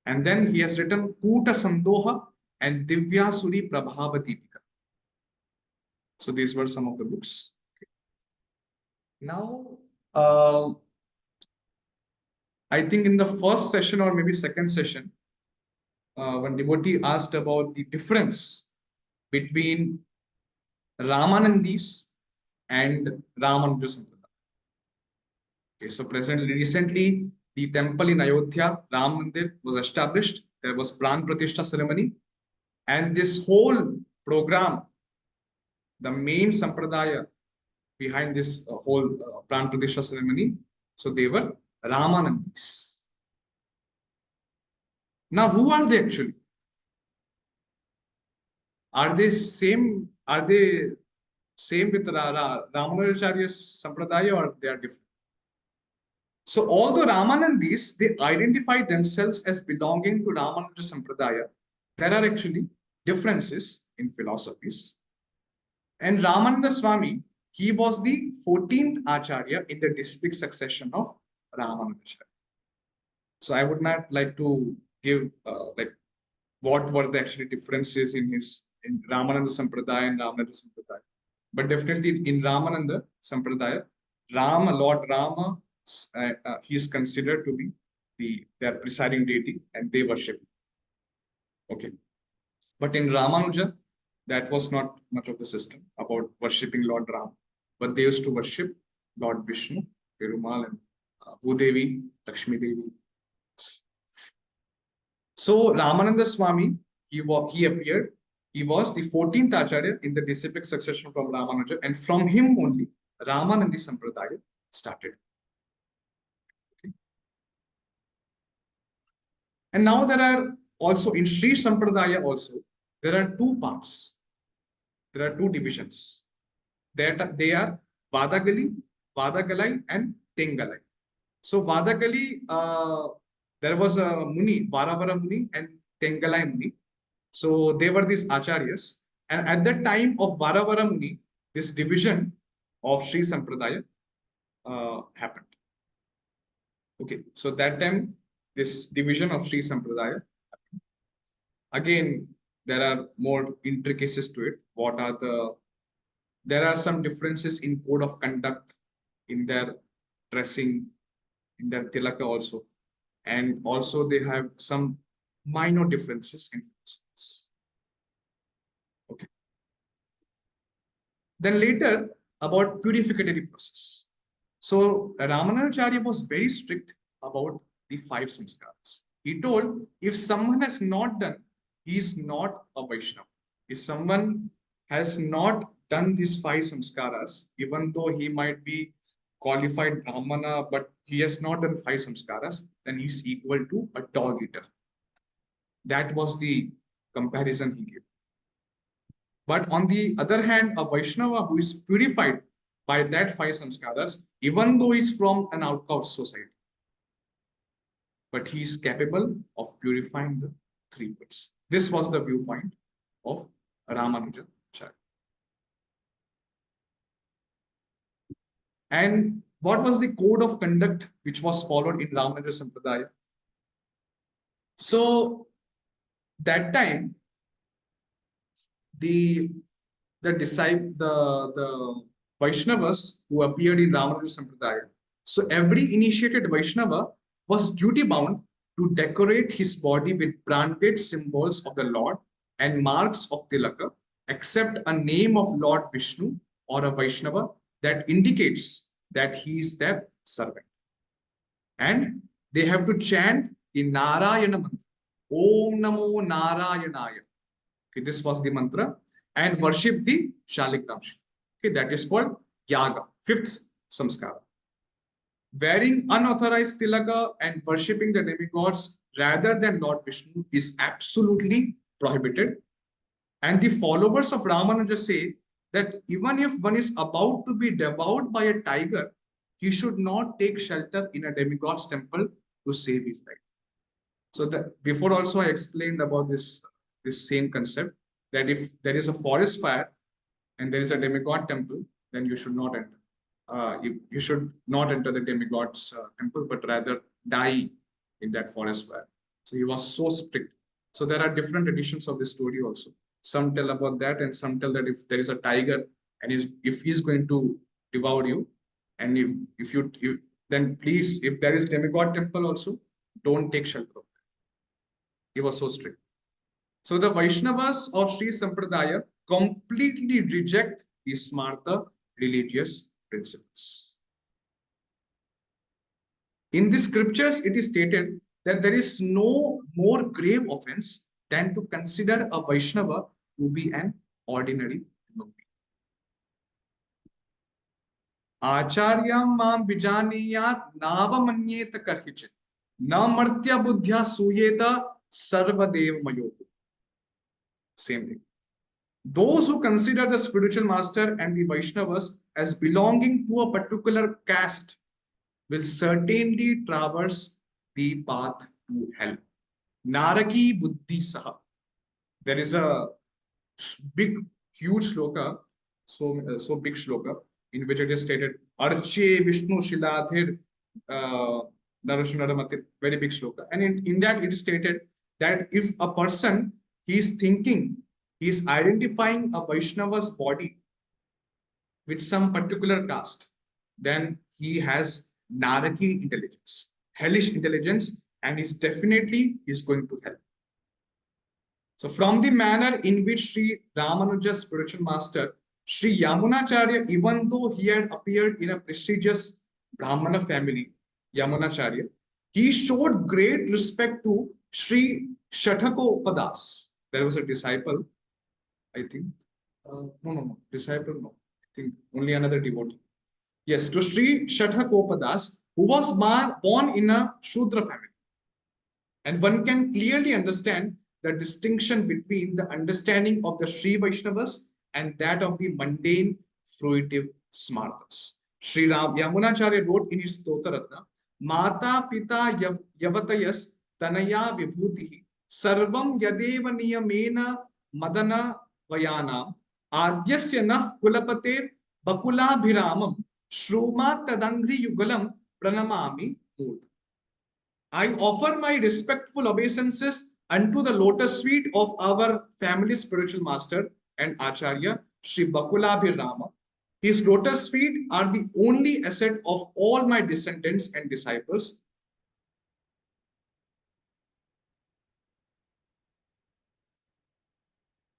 And then he has written Kuta Sandoha and Divyasuri Prabhava Deepika. So these were some of the books. Now, I think in the first session or maybe second session, one devotee asked about the difference between Ramanandis and Ramanuja Sampradaya. Okay, so recently, the temple in Ayodhya, Ram Mandir, was established. There was Pran Pratishtha ceremony, and this whole program, the main Sampradaya behind this whole Pran Pratishtha ceremony, so they were Ramanandis. Now, who are they actually? Are they same? Are they same with Ramanujacharya's Sampradaya, or they are different? So although Ramanandis, they identify themselves as belonging to Ramanuja Sampradaya, there are actually differences in philosophies. And Ramananda Swami, he was the 14th Acharya in the distinct succession of Ramanujacharya. So I would not like to give like what were the actually differences in Ramananda Sampradaya and Ramananda Sampradaya. But definitely in Ramananda Sampradaya, Lord Rama, he is considered to be their presiding deity, and they worship. Okay. But in Ramanuja, that was not much of a system about worshipping Lord Ram, but they used to worship Lord Vishnu, Perumal, and Bhudevi, Lakshmi Devi. So Ramananda Swami, he appeared. He was the 14th Acharya in the disciplic succession from Ramanuja, and from him only Ramanandi Sampradaya started. Okay. And now there are also in Sri Sampradaya also there are two parts. There are two divisions. They are Vadagali, Vadagalai, and Tengalai. So Vadagali, there was a Muni, Varavara Muni and Tengalai Muni. So they were these Acharyas. And at the time of Varavara Muni, this division of Sri Sampradaya happened. Okay, so that time, this division of Sri Sampradaya happened. Again, there are more intricacies to it. There are some differences in code of conduct, in their dressing, in their tilaka also. And also they have some minor differences in philosophies. Okay. Then later about purificatory process. So Ramanujacharya was very strict about the five samskaras. He told if someone has not done, he is not a Vaishnava. If someone has not done these five samskaras, even though he might be qualified Brahmana, but he has not done five samskaras, then he's equal to a dog eater. That was the comparison he gave. But on the other hand, a Vaishnava who is purified by that five samskaras, even though he's from an outcast society, but he is capable of purifying the three worlds. This was the viewpoint of Ramanujacharya. And what was the code of conduct which was followed in Ramanuja Sampradaya? So that time, the Vaishnavas who appeared in Ramanuja Sampradaya. So every initiated Vaishnava was duty bound to decorate his body with branded symbols of the Lord and marks of Tilaka, except a name of Lord Vishnu or a Vaishnava that indicates that he is their servant. And they have to chant the Narayana mantra. Om Namo Narayanaya. Okay, this was the mantra. And worship the Shalikramshi. Okay, that is called Yaga, fifth samskara. Wearing unauthorized tilaka and worshipping the demigods rather than Lord Vishnu is absolutely prohibited. And the followers of Ramanuja say that even if one is about to be devoured by a tiger, he should not take shelter in a demigod's temple to save his life. So that before also I explained about this same concept, that if there is a forest fire and there is a demigod temple, then you should not enter. You should not enter the demigod's temple, but rather die in that forest fire. So he was so strict. So there are different editions of this story also. Some tell about that, and some tell that if there is a tiger and if he's going to devour you, and if you then please, if there is demigod temple also, don't take shelter of that. He was so strict. So the Vaishnavas of Sri Sampradaya completely reject the Smarta religious principles. In the scriptures, it is stated that there is no more grave offense than to consider a Vaishnava to be an ordinary human being. Acharyam mam vijaniyat navamanyet karhichit na martya buddhya suyeta sarvadev mayogu. Same thing. Those who consider the spiritual master and the Vaishnavas as belonging to a particular caste will certainly traverse the path to hell. Naraki buddhi saha. There is a big, huge shloka, so big shloka, in which it is stated, Arche Vishnu Shiladhir Narashunaramati, very big shloka. And in that it is stated that if a person he is identifying a Vaishnava's body with some particular caste, then he has Naraki intelligence, hellish intelligence, and is definitely going to hell. So from the manner in which Sri Ramanuja's spiritual master, Sri Yamunacharya, even though he had appeared in a prestigious Brahmana family, Yamunacharya, he showed great respect to Sri Shatakopadas. There was a disciple, I think. No. Disciple, no. I think only another devotee. Yes, to Sri Shatakopadas, who was born in a Shudra family. And one can clearly understand the distinction between the understanding of the Sri Vaishnavas and that of the mundane fruitive smartas. Sri Ram Yamunacharya wrote in his Stotaratna, Mata Pita Yavatayas Tanaya Vibhuti Sarvam Yadeva Niyamena Madana Vayana Adyasya Nah Kulapater Bakula Bhiramam Shruma Tadangri Yugalam Pranamami Murtha. I offer my respectful obeisances unto the lotus feet of our family spiritual master and Acharya, Sri Bakulabhir Rama. His lotus feet are the only asset of all my descendants and disciples.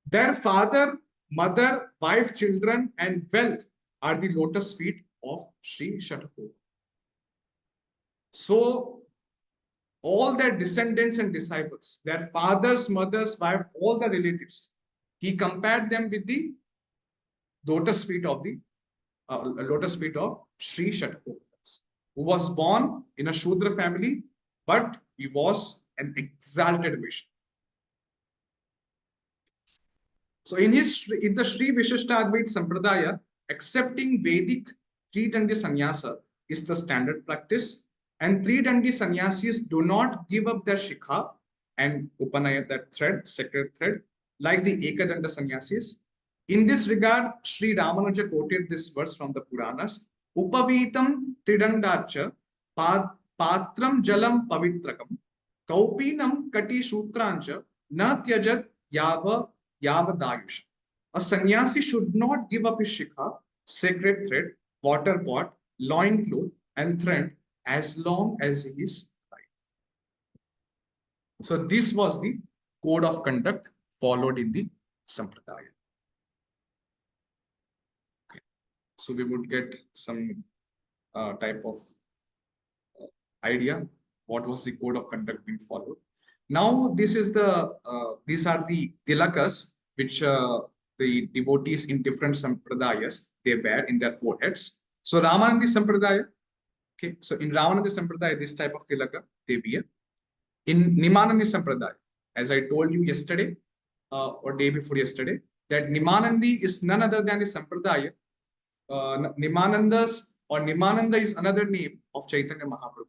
Their father, mother, wife, children, and wealth are the lotus feet of Sri Shatakopa. So, all their descendants and disciples, their fathers, mothers, wife, all the relatives, he compared them with the lotus feet of Sri Shatakopas, who was born in a Shudra family, but he was an exalted Vishnu. So in the Sri Vishishtadvaita Sampradaya, accepting Vedic three-dandi sannyasa is the standard practice, and three-dandi sannyasis do not give up their shikha and upanaya, that thread, sacred thread, like the Ekadanda sannyasis. In this regard, Sri Ramanuja quoted this verse from the Puranas, Upavitam Tridandacha Patram Jalam Pavitrakam Kaupinam Kati Sutrancha Na Tyajat Yavadayusha. A sannyasi should not give up his shikha, sacred thread, water pot, loin cloth, and thread as long as he is alive. So this was the code of conduct followed in the Sampradaya. Okay. So we would get some type of idea what was the code of conduct being followed. Now this is these are the tilakas which the devotees in different sampradayas they wear in their foreheads. So Ramanandi Sampradaya, okay. So in Ramanandi Sampradaya, this type of tilaka they wear. In Nimanandi Sampradaya, as I told you yesterday or day before yesterday, that Nimanandi is none other than the Sampradaya. Nimanandas or Nimananda is another name of Chaitanya Mahaprabhu.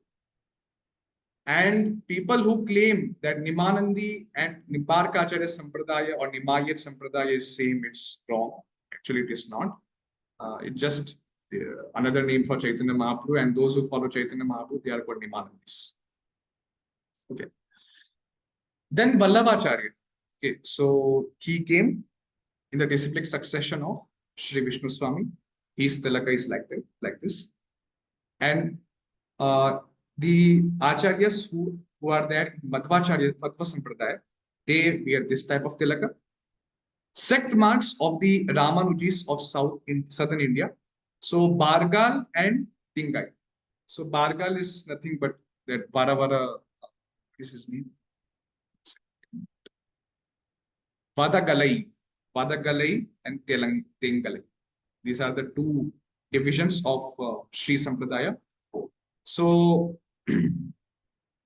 And people who claim that Nimanandi and Nimbarkacharya Sampradaya or Nimayat Sampradaya is same, it's wrong. Actually, it is not. It's just another name for Chaitanya Mahaprabhu, and those who follow Chaitanya Mahaprabhu, they are called Nimanandis. Okay. Then Vallabhacharya. Okay, so he came in the disciplic succession of Sri Vishnu Swami. His tilaka is like this. And the Acharyas who are there, Madhva Sampradaya, they wear this type of tilaka. Sect marks of the Ramanujis of southern India. So Bargal and Dingai. So Bargal is nothing but that Varavara, this is name. Vadagalai and Tengalai. These are the two divisions of Sri Sampradaya. So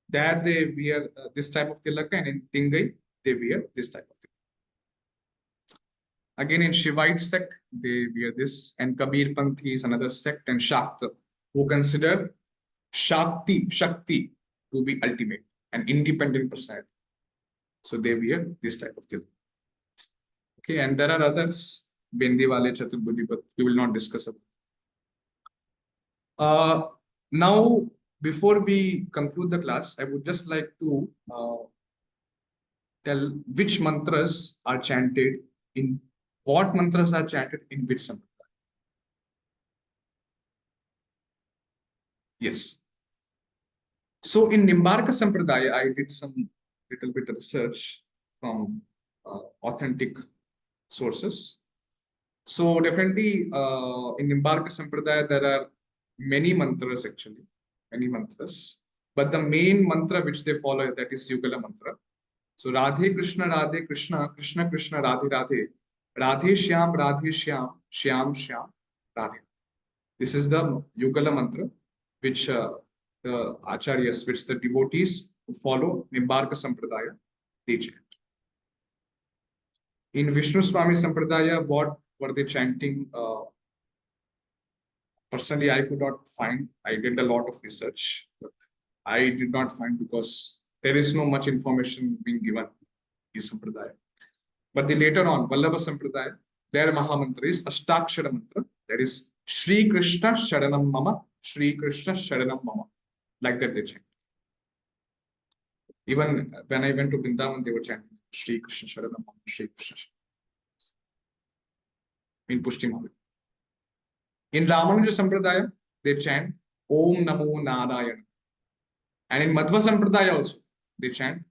there they wear this type of tilaka, and in Tingai they wear this type of tilaka. Again, in Shivite sect they wear this, and Kabir Panthi is another sect, and Shakta, who consider Shakti to be ultimate and independent personality. So they wear this type of tilaka. Okay, and there are others, Bendiwale, Chaturbhuji, but we will not discuss about. Now, before we conclude the class, I would just like to tell which mantras are chanted in what mantras are chanted in which sampradaya. Yes. So in Nimbarka Sampradaya, I did some little bit of research from authentic sources. So definitely in Nimbarka Sampradaya, there are many mantras actually, many mantras. But the main mantra which they follow, that is Yugala mantra. So Radhe Krishna, Krishna Krishna, Radhe Radhe, Radhe Shyam, Shyam Shyam, Radhe. This is the Yugala mantra which the Acharyas, which the devotees who follow Nimbarka Sampradaya, they chant. In Vishnu Swami Sampradaya, what were they chanting? Personally, I could not find. I did a lot of research, but I did not find because there is no much information being given in Sampradaya. But the later on, Vallabha Sampradaya, their Mahamantra is Ashtakshara mantra. That is Shri Krishna Sharanam Mama, Shri Krishna Sharanam Mama. Like that they chant. Even when I went to Vrindavan, they were chanting Shri Krishna Sharanam Mama, Shri Krishna Sharanam. In Pushti Mahavir. In Ramanuja Sampradaya, they chant Om Namo Narayana. And in Madhva Sampradaya also, they chant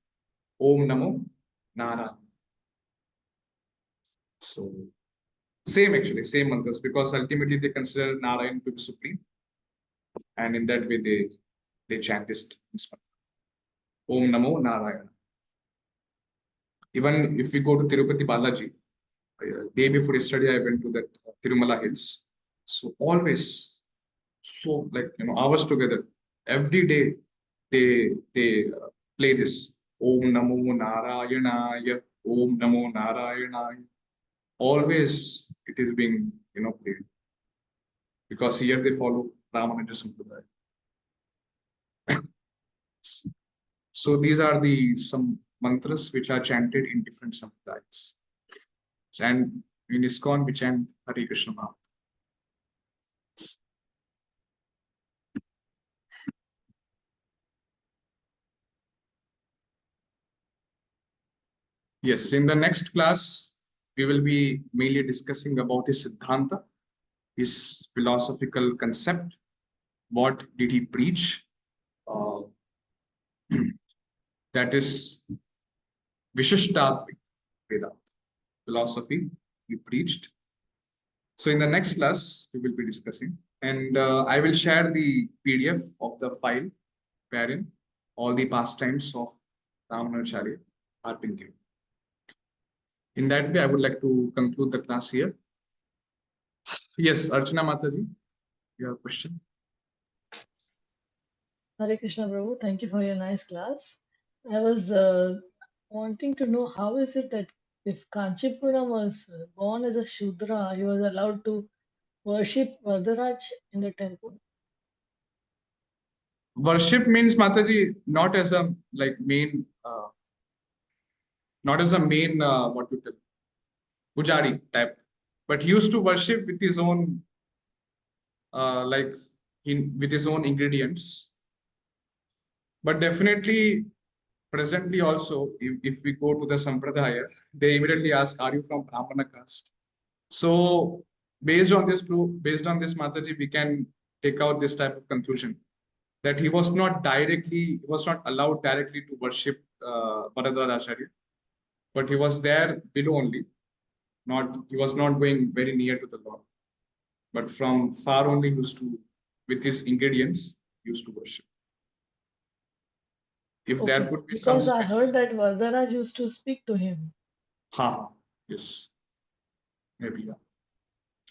Om Namo Narayana. So, same actually, same mantras, because ultimately they consider Narayan to be supreme. And in that way, they chant this mantra. Om Namo Narayana. Even if we go to Tirupati Balaji, day before yesterday, I went to that Tirumala Hills. So always, so like hours together, every day they play this Om Namo Narayanaya, Om Namo Narayanaya. Always it is being played because here they follow Ramanuja Sampradaya. So these are the some mantras which are chanted in different sampradayas. And in ISKCON we chant Hare Krishna Maha. Yes, in the next class, we will be mainly discussing about his Siddhanta, his philosophical concept, what did he preach, uh, that is Vishishtadvaita Vedanta, philosophy he preached. So in the next class, we will be discussing, and I will share the PDF of the file wherein all the pastimes of Ramanujacharya are being given. In that way, I would like to conclude the class here. Yes, Archana Mataji, you have a question? Hare Krishna Prabhu, thank you for your nice class. I was wanting to know how is it that if Kanchipura was born as a Shudra, he was allowed to worship Varadaraj in the temple? Worship means Mataji not as a like main, not as a main what you tell pujari type, but he used to worship with his own like with his own ingredients. But definitely, presently also, if we go to the Sampradaya, they immediately ask, "Are you from Brahmana caste?" So based on this based on this Mataji, we can take out this type of conclusion that he was not allowed directly to worship Bharadwaj Acharya, but he was there below only. He was not going very near to the Lord, but from far only used to, with his ingredients, used to worship. If there Okay, could be some because I special, heard that Varadaraj used to speak to him. yes, maybe yeah.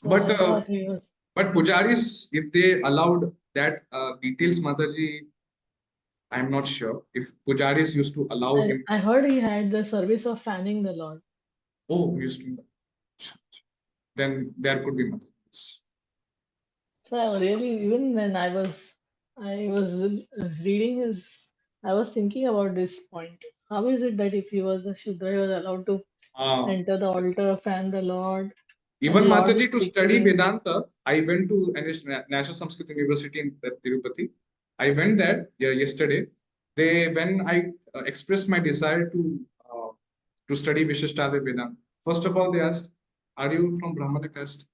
So But I thought he was. but pujaris, if they allowed that details, Mataji, I'm not sure if pujaris used to allow him. I heard he had the service of fanning the Lord. Oh, used to. Then there could be Mataji. So I really, even when I was reading his, I was thinking about this point. How is it that if he was a Shudra, he was allowed to Uh, enter the yes. altar, fan the Lord, Even and Lord Mataji, to speak to study him? Vedanta, I went to National Sanskrit University in Tirupati. I went there yesterday. When I expressed my desire to study Vishishtadvaita Vedanta, first of all, they asked, "Are you from Brahmana caste?"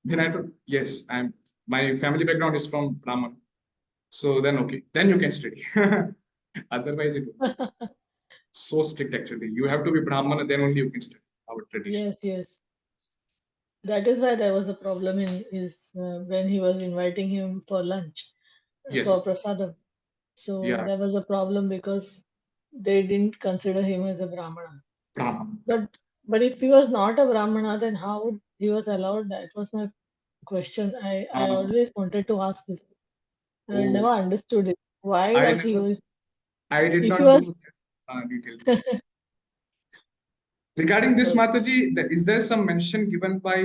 Then I told, "Yes, I'm. My family background is from Brahman." So then, okay, then you can study. Otherwise, it would be so strict actually. You have to be Brahmana, then only you can study our tradition. Yes, yes. That is why there was a problem in his when he was inviting him for lunch, for Yes. prasadam. So Yeah. there was a problem because they didn't consider him as a Brahmana. Brahman. But if he was not a Brahmana, then how he was allowed? That was my question. I Uh, always wanted to ask this. I oh, never understood it. Why I that he never, was, I did if he not was, know that detail. Yes. Regarding this, Mataji, is there some mention given by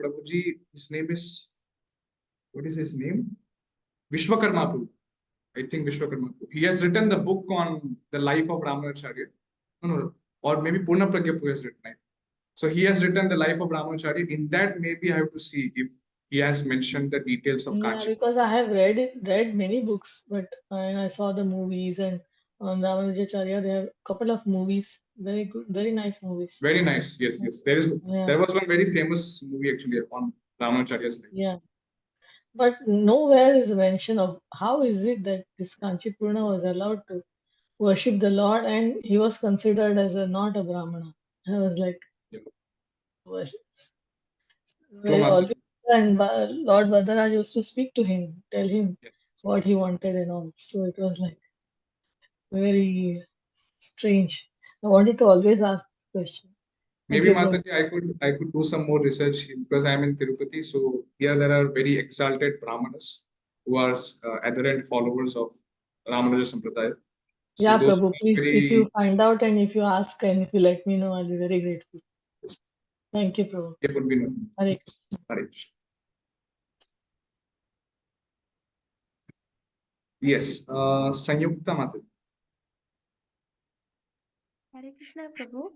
Prabhuji? His name is, what is his name? Vishwakarma Prabhu. I think Vishwakarma Prabhu. He has written the book on the life of Ramanacharya. No, or maybe Purna Pragya Prabhu has written it. So he has written the life of Ramanacharya. In that, maybe I have to see if he has mentioned the details of yeah, Kanchi. because I have read many books, but and I saw the movies and on Ramanujacharya there are a couple of movies, very good, very nice movies. Very nice. Yes, yes. Yeah, There was one very famous movie actually on Ramanacharya's life. yeah. But nowhere is mention of how is it that this Kanchipurna was allowed to worship the Lord and he was considered as a not a Brahmana. I was like, Yeah. was True, very Mataji. always, and Lord Vadaraj used to speak to him, tell him Yes. what he wanted and all. So it was like very strange. I wanted to always ask the question. Thank Maybe you, Prabhu. Mataji, I could do some more research because I'm in Tirupati. So here there are very exalted Brahmanas who are adherent followers of Ramanuja Sampradaya. So Yeah, those Prabhu, are please, if you very find out and if you ask and if you let me know, I'll be very grateful. Thank you, Prabhu. it would be known. Hare Hare Krishna. Yes, Sanyukta Mataji. Hare Krishna, Prabhu.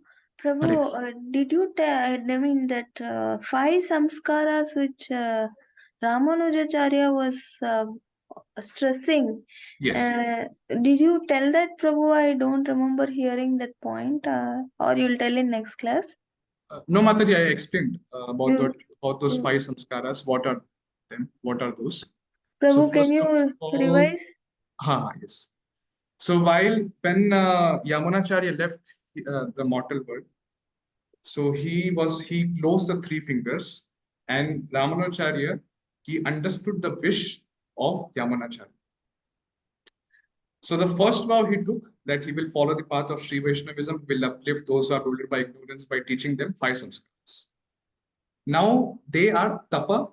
Prabhu, Hare. did you tell, I mean, that five samskaras which Ramanujacharya was stressing, Yes. did you tell that, Prabhu? I don't remember hearing that point, or you'll tell in next class. No, Mataji, I explained You, about those you- five samskaras. What are them? What are those? So Prabhu, can first of you all, revise? yes. So when Yamunacharya left the mortal world, so he closed the three fingers, and Ramanacharya he understood the wish of Yamunacharya. So the first vow he took that he will follow the path of Sri Vaishnavism, will uplift those who are ruled by ignorance by teaching them five samskaras. Now they are tapa,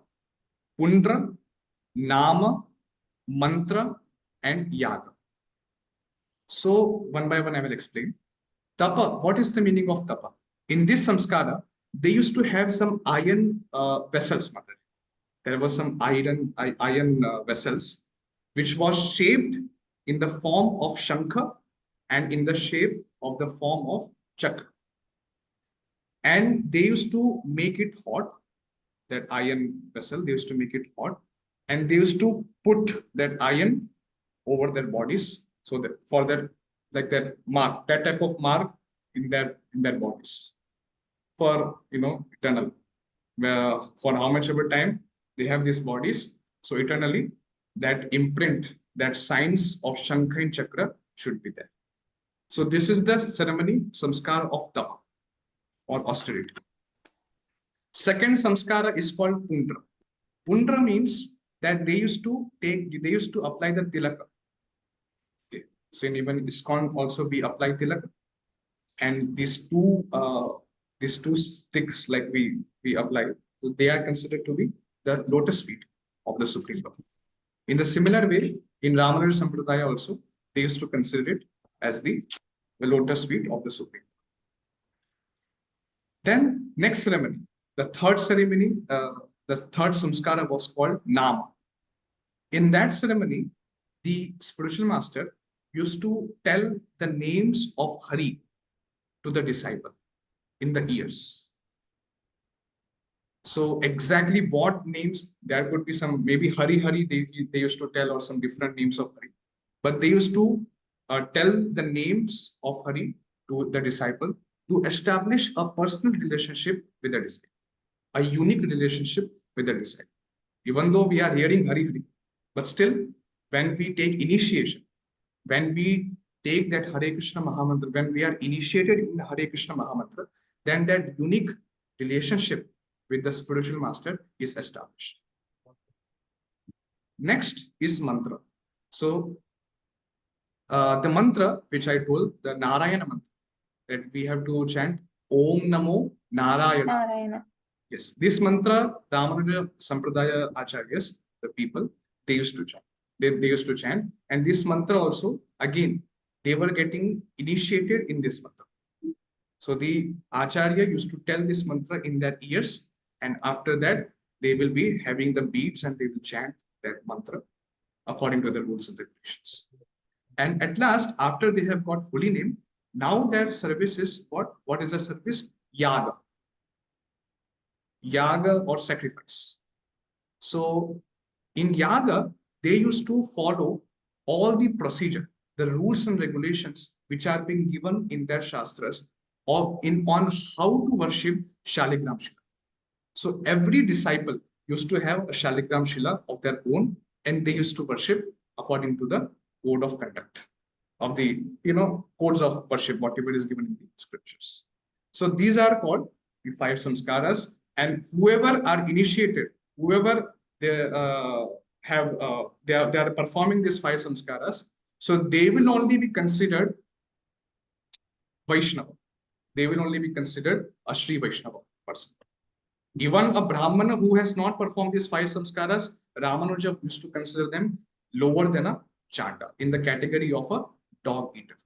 pundra, nama, mantra, and yaga. So one by one I will explain. Tapa, what is the meaning of tapa? In this samskara, they used to have some iron vessels, mother. There was some iron vessels, which was shaped in the form of shankha and in the shape of the form of chakra. And they used to make it hot, that iron vessel, they used to make it hot, and they used to put that iron over their bodies so that for that like that mark, that type of mark in their bodies for eternal. Where for how much ever time they have these bodies, so eternally that imprint, that signs of Shankha and Chakra should be there. So this is the ceremony samskar of tapa or austerity. Second samskara is called pundra. Pundra means that they used to apply the tilaka. Okay. So in even ISKCON also we apply tilaka, and these two sticks like we apply, so they are considered to be the lotus feet of the Supreme Lord. In the similar way, in Ramanuja Sampradaya also, they used to consider it as the lotus feet of the Supreme. Then next ceremony, the third samskara was called Nama. In that ceremony, the spiritual master used to tell the names of Hari to the disciple in the ears. So exactly what names, there could be some, maybe Hari Hari they used to tell, or some different names of Hari. But they used to tell the names of Hari to the disciple to establish a personal relationship with the disciple, a unique relationship with the disciple. Even though we are hearing Hari Hari, but still, when we take initiation, when we take that Hare Krishna Mahamantra, when we are initiated in the Hare Krishna Mahamantra, then that unique relationship with the spiritual master is established. Next is mantra. So The mantra which I told, the Narayana mantra, that we have to chant Om Namo Narayana. Narayana. Yes, this mantra, Ramanuja Sampradaya Acharyas, the people, they used to chant. They used to chant. And this mantra also, again, they were getting initiated in this mantra. So the Acharya used to tell this mantra in their ears. And after that, they will be having the beats and they will chant that mantra according to the rules and regulations. And at last, after they have got holy name, now their service is what? What is the service? Yaga. Yaga or sacrifice. So in Yaga, they used to follow all the procedure, the rules and regulations which are being given in their Shastras or in on how to worship Shaligram Shila. So every disciple used to have a Shaligram Shila of their own, and they used to worship according to the code of conduct of the codes of worship, whatever is given in the scriptures. So these are called the 5 samskaras, and whoever are initiated, whoever they are performing these 5 samskaras, so they will only be considered Vaishnava. They will only be considered a Sri Vaishnava person. Even a Brahmana who has not performed these 5 samskaras, Ramanuja used to consider them lower than a Chanda, in the category of a dog eater.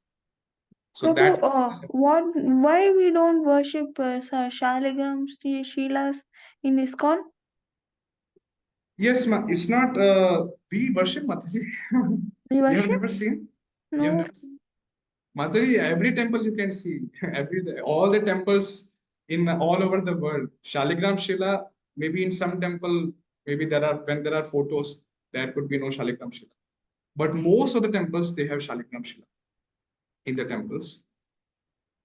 So Prabhu, that why we don't worship Shaligram Shilas in ISKCON? yes, it's not we worship Mataji. We You have worship? never seen? You have No. never seen? Mataji, every temple you can see, all the temples in all over the world. Shaligram Shila, maybe in some temple, maybe when there are photos, there could be no Shaligram Shila. But most of the temples, they have Shaligram Shila in the temples.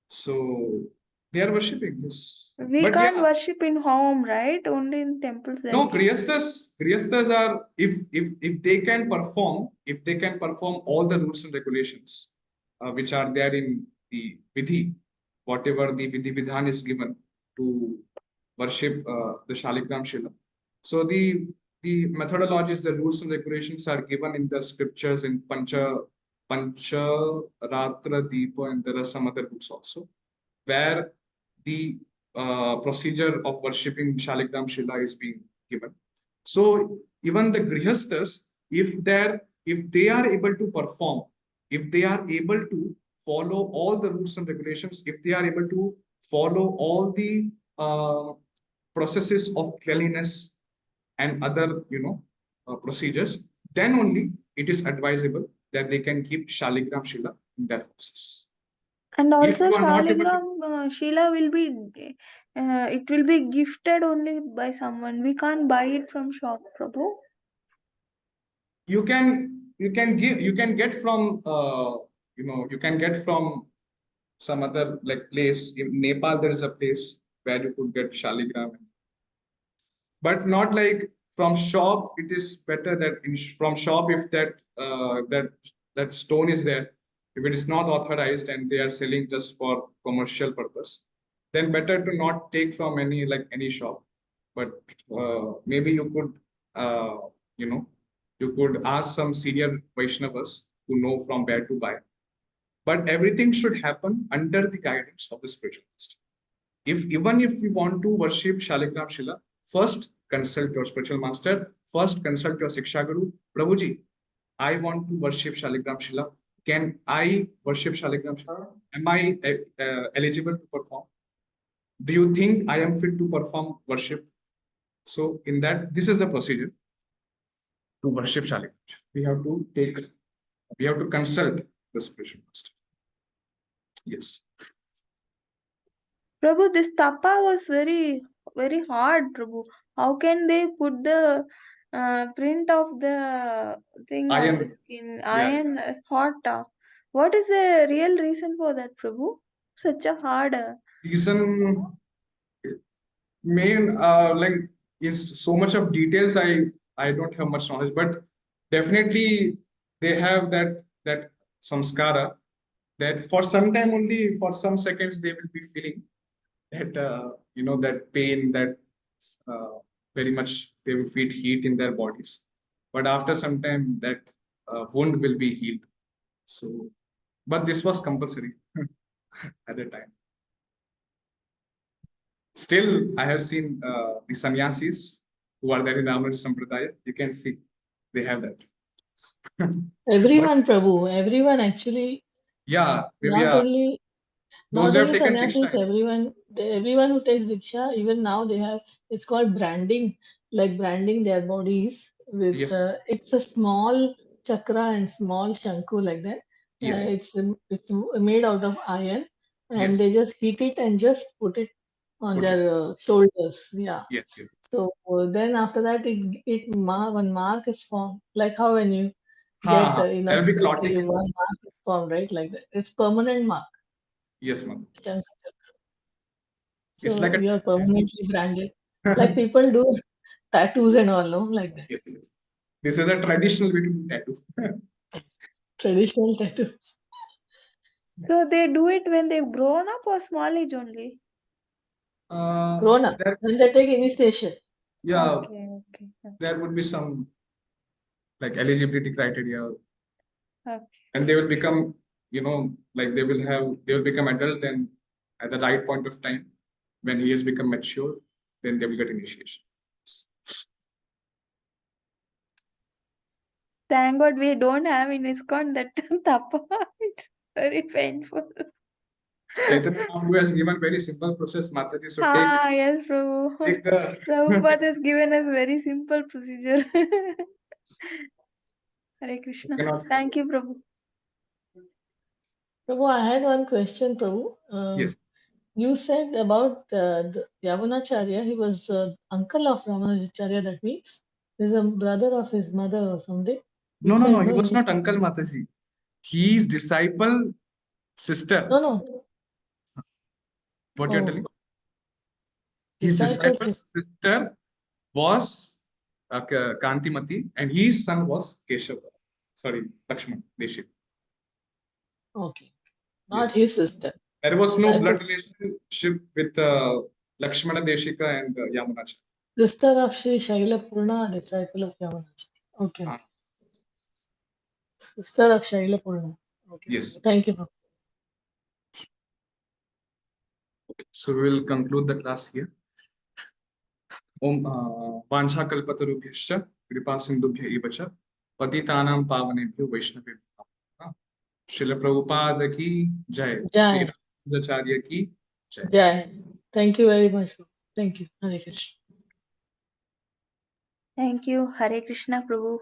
So they are worshipping this. We But can't yeah, worship in home, right? Only in temples. no, Grihasthas are, if they can perform, all the rules and regulations which are there in the Vidhi, whatever the Vidhi Vidhan is given to worship the Shaligram Shila. So the methodologies, the rules and regulations are given in the scriptures in Pancha Ratra Deepa, and there are some other books also, where the procedure of worshipping Shaligram Shila is being given. So even the Grihasthas, if they are able to perform, if they are able to follow all the rules and regulations, if they are able to follow all the processes of cleanliness and other procedures, then only it is advisable that they can keep Shaligram Shila in their houses. And If also you are not able to, Shaligram Shila will be it will be gifted only by someone. We can't buy it from shop, Prabhu. you can get from you can get from some other like place. In Nepal, there is a place where you could get Shaligram, but not like from shop. It is better that from shop, if that stone is there, if it is not authorized and they are selling just for commercial purpose, then better to not take from any shop. But maybe you could uh, you know you could ask some senior Vaishnavas who know from where to buy. But everything should happen under the guidance of the spiritual master. If you want to worship Shaligram Shila, first consult your spiritual master, first consult your Siksha Guru. Prabhuji, I want to worship Shaligram Shila. Can I worship Shaligram Shila? Am I eligible to perform? Do you think I am fit to perform worship? So in that, this is the procedure to worship Shaligram. We have to consult the spiritual master. Yes. Prabhu, this tapa was very, very hard, Prabhu. How can they put the print of the thing on the Iron. skin? Yeah. Iron hot. What is the real reason for that, Prabhu? Such a hard. Reason main like is so much of details. I don't have much knowledge, but definitely they have that samskara that for some time only, for some seconds they will be feeling that that pain, that very much they will feel heat in their bodies, but after some time that wound will be healed. So, but this was compulsory at that time. Still, I have seen the sannyasis who are there in Ramanuja Sampradaya. You can see they have that. But Everyone, Prabhu, everyone actually, yeah, maybe not only those not who have only taken sannyasis, Diksha. everyone who takes diksha, even now they have, it's called branding, like branding their bodies with, Yes, it's a small chakra and small shanku like that. yes, It's made out of iron, and yes. they just heat it and just put it on Put it. their shoulders. Yeah. Yes, yes. So then after that, one mark is formed, like how when you get Ha, in a there will be you clotting. one mark is formed, right? Like that. It's permanent mark. Yes, ma'am. It's like So a you are permanently branded. Like people do tattoos and all, no? Like that. yes, yes. This is a traditional way to do tattoo. Traditional tattoos. So they do it when they've grown up or small age only? Grown up. There, When they take initiation. yeah, Okay. there would be some like eligibility criteria, Okay. and they will become, like they will become adult, and at the right point of time, when he has become mature, then they will get initiation. Thank God we don't have in ISKCON that tapa. It's very painful. Chaitanya Mahaprabhu has given very simple process, Mataji. So Yes, Prabhu. take the Prabhupada has given us very simple procedure. Hare Krishna. cannot. Thank you, Prabhu. Prabhu, I had one question, Prabhu. Yes. You said about the Yamunacharya, he was uncle of Ramanujacharya, that means he's a brother of his mother or something. You No, no, no. said, He no, was in not uncle, Mataji. His disciple sister. no, no. What you're telling? Oh, His disciple disciple's sister was Kantimati, and his son was Keshava. Sorry, Lakshman Deshik. okay. Not Yes. his sister. There was no Disciple blood relationship with Lakshmana Deshika and Yamunacharya. sister of Sri Shaila Purna, disciple of Yamunacharya. Okay. Ah, Sister of Shaila Purna. Okay. yes. Thank you. So we will conclude the class here. Om Pancha Kalpatarubhyascha Kripa Sindhubhya Eva cha Patitanam Pavanebhyo Vaishnavebhyo. Srila Prabhupada ki jai. Sri Jai. Ramanujacharya ki jai. Jai. Thank you very much. Thank you. Hare Krishna. Thank you. Hare Krishna, Prabhu.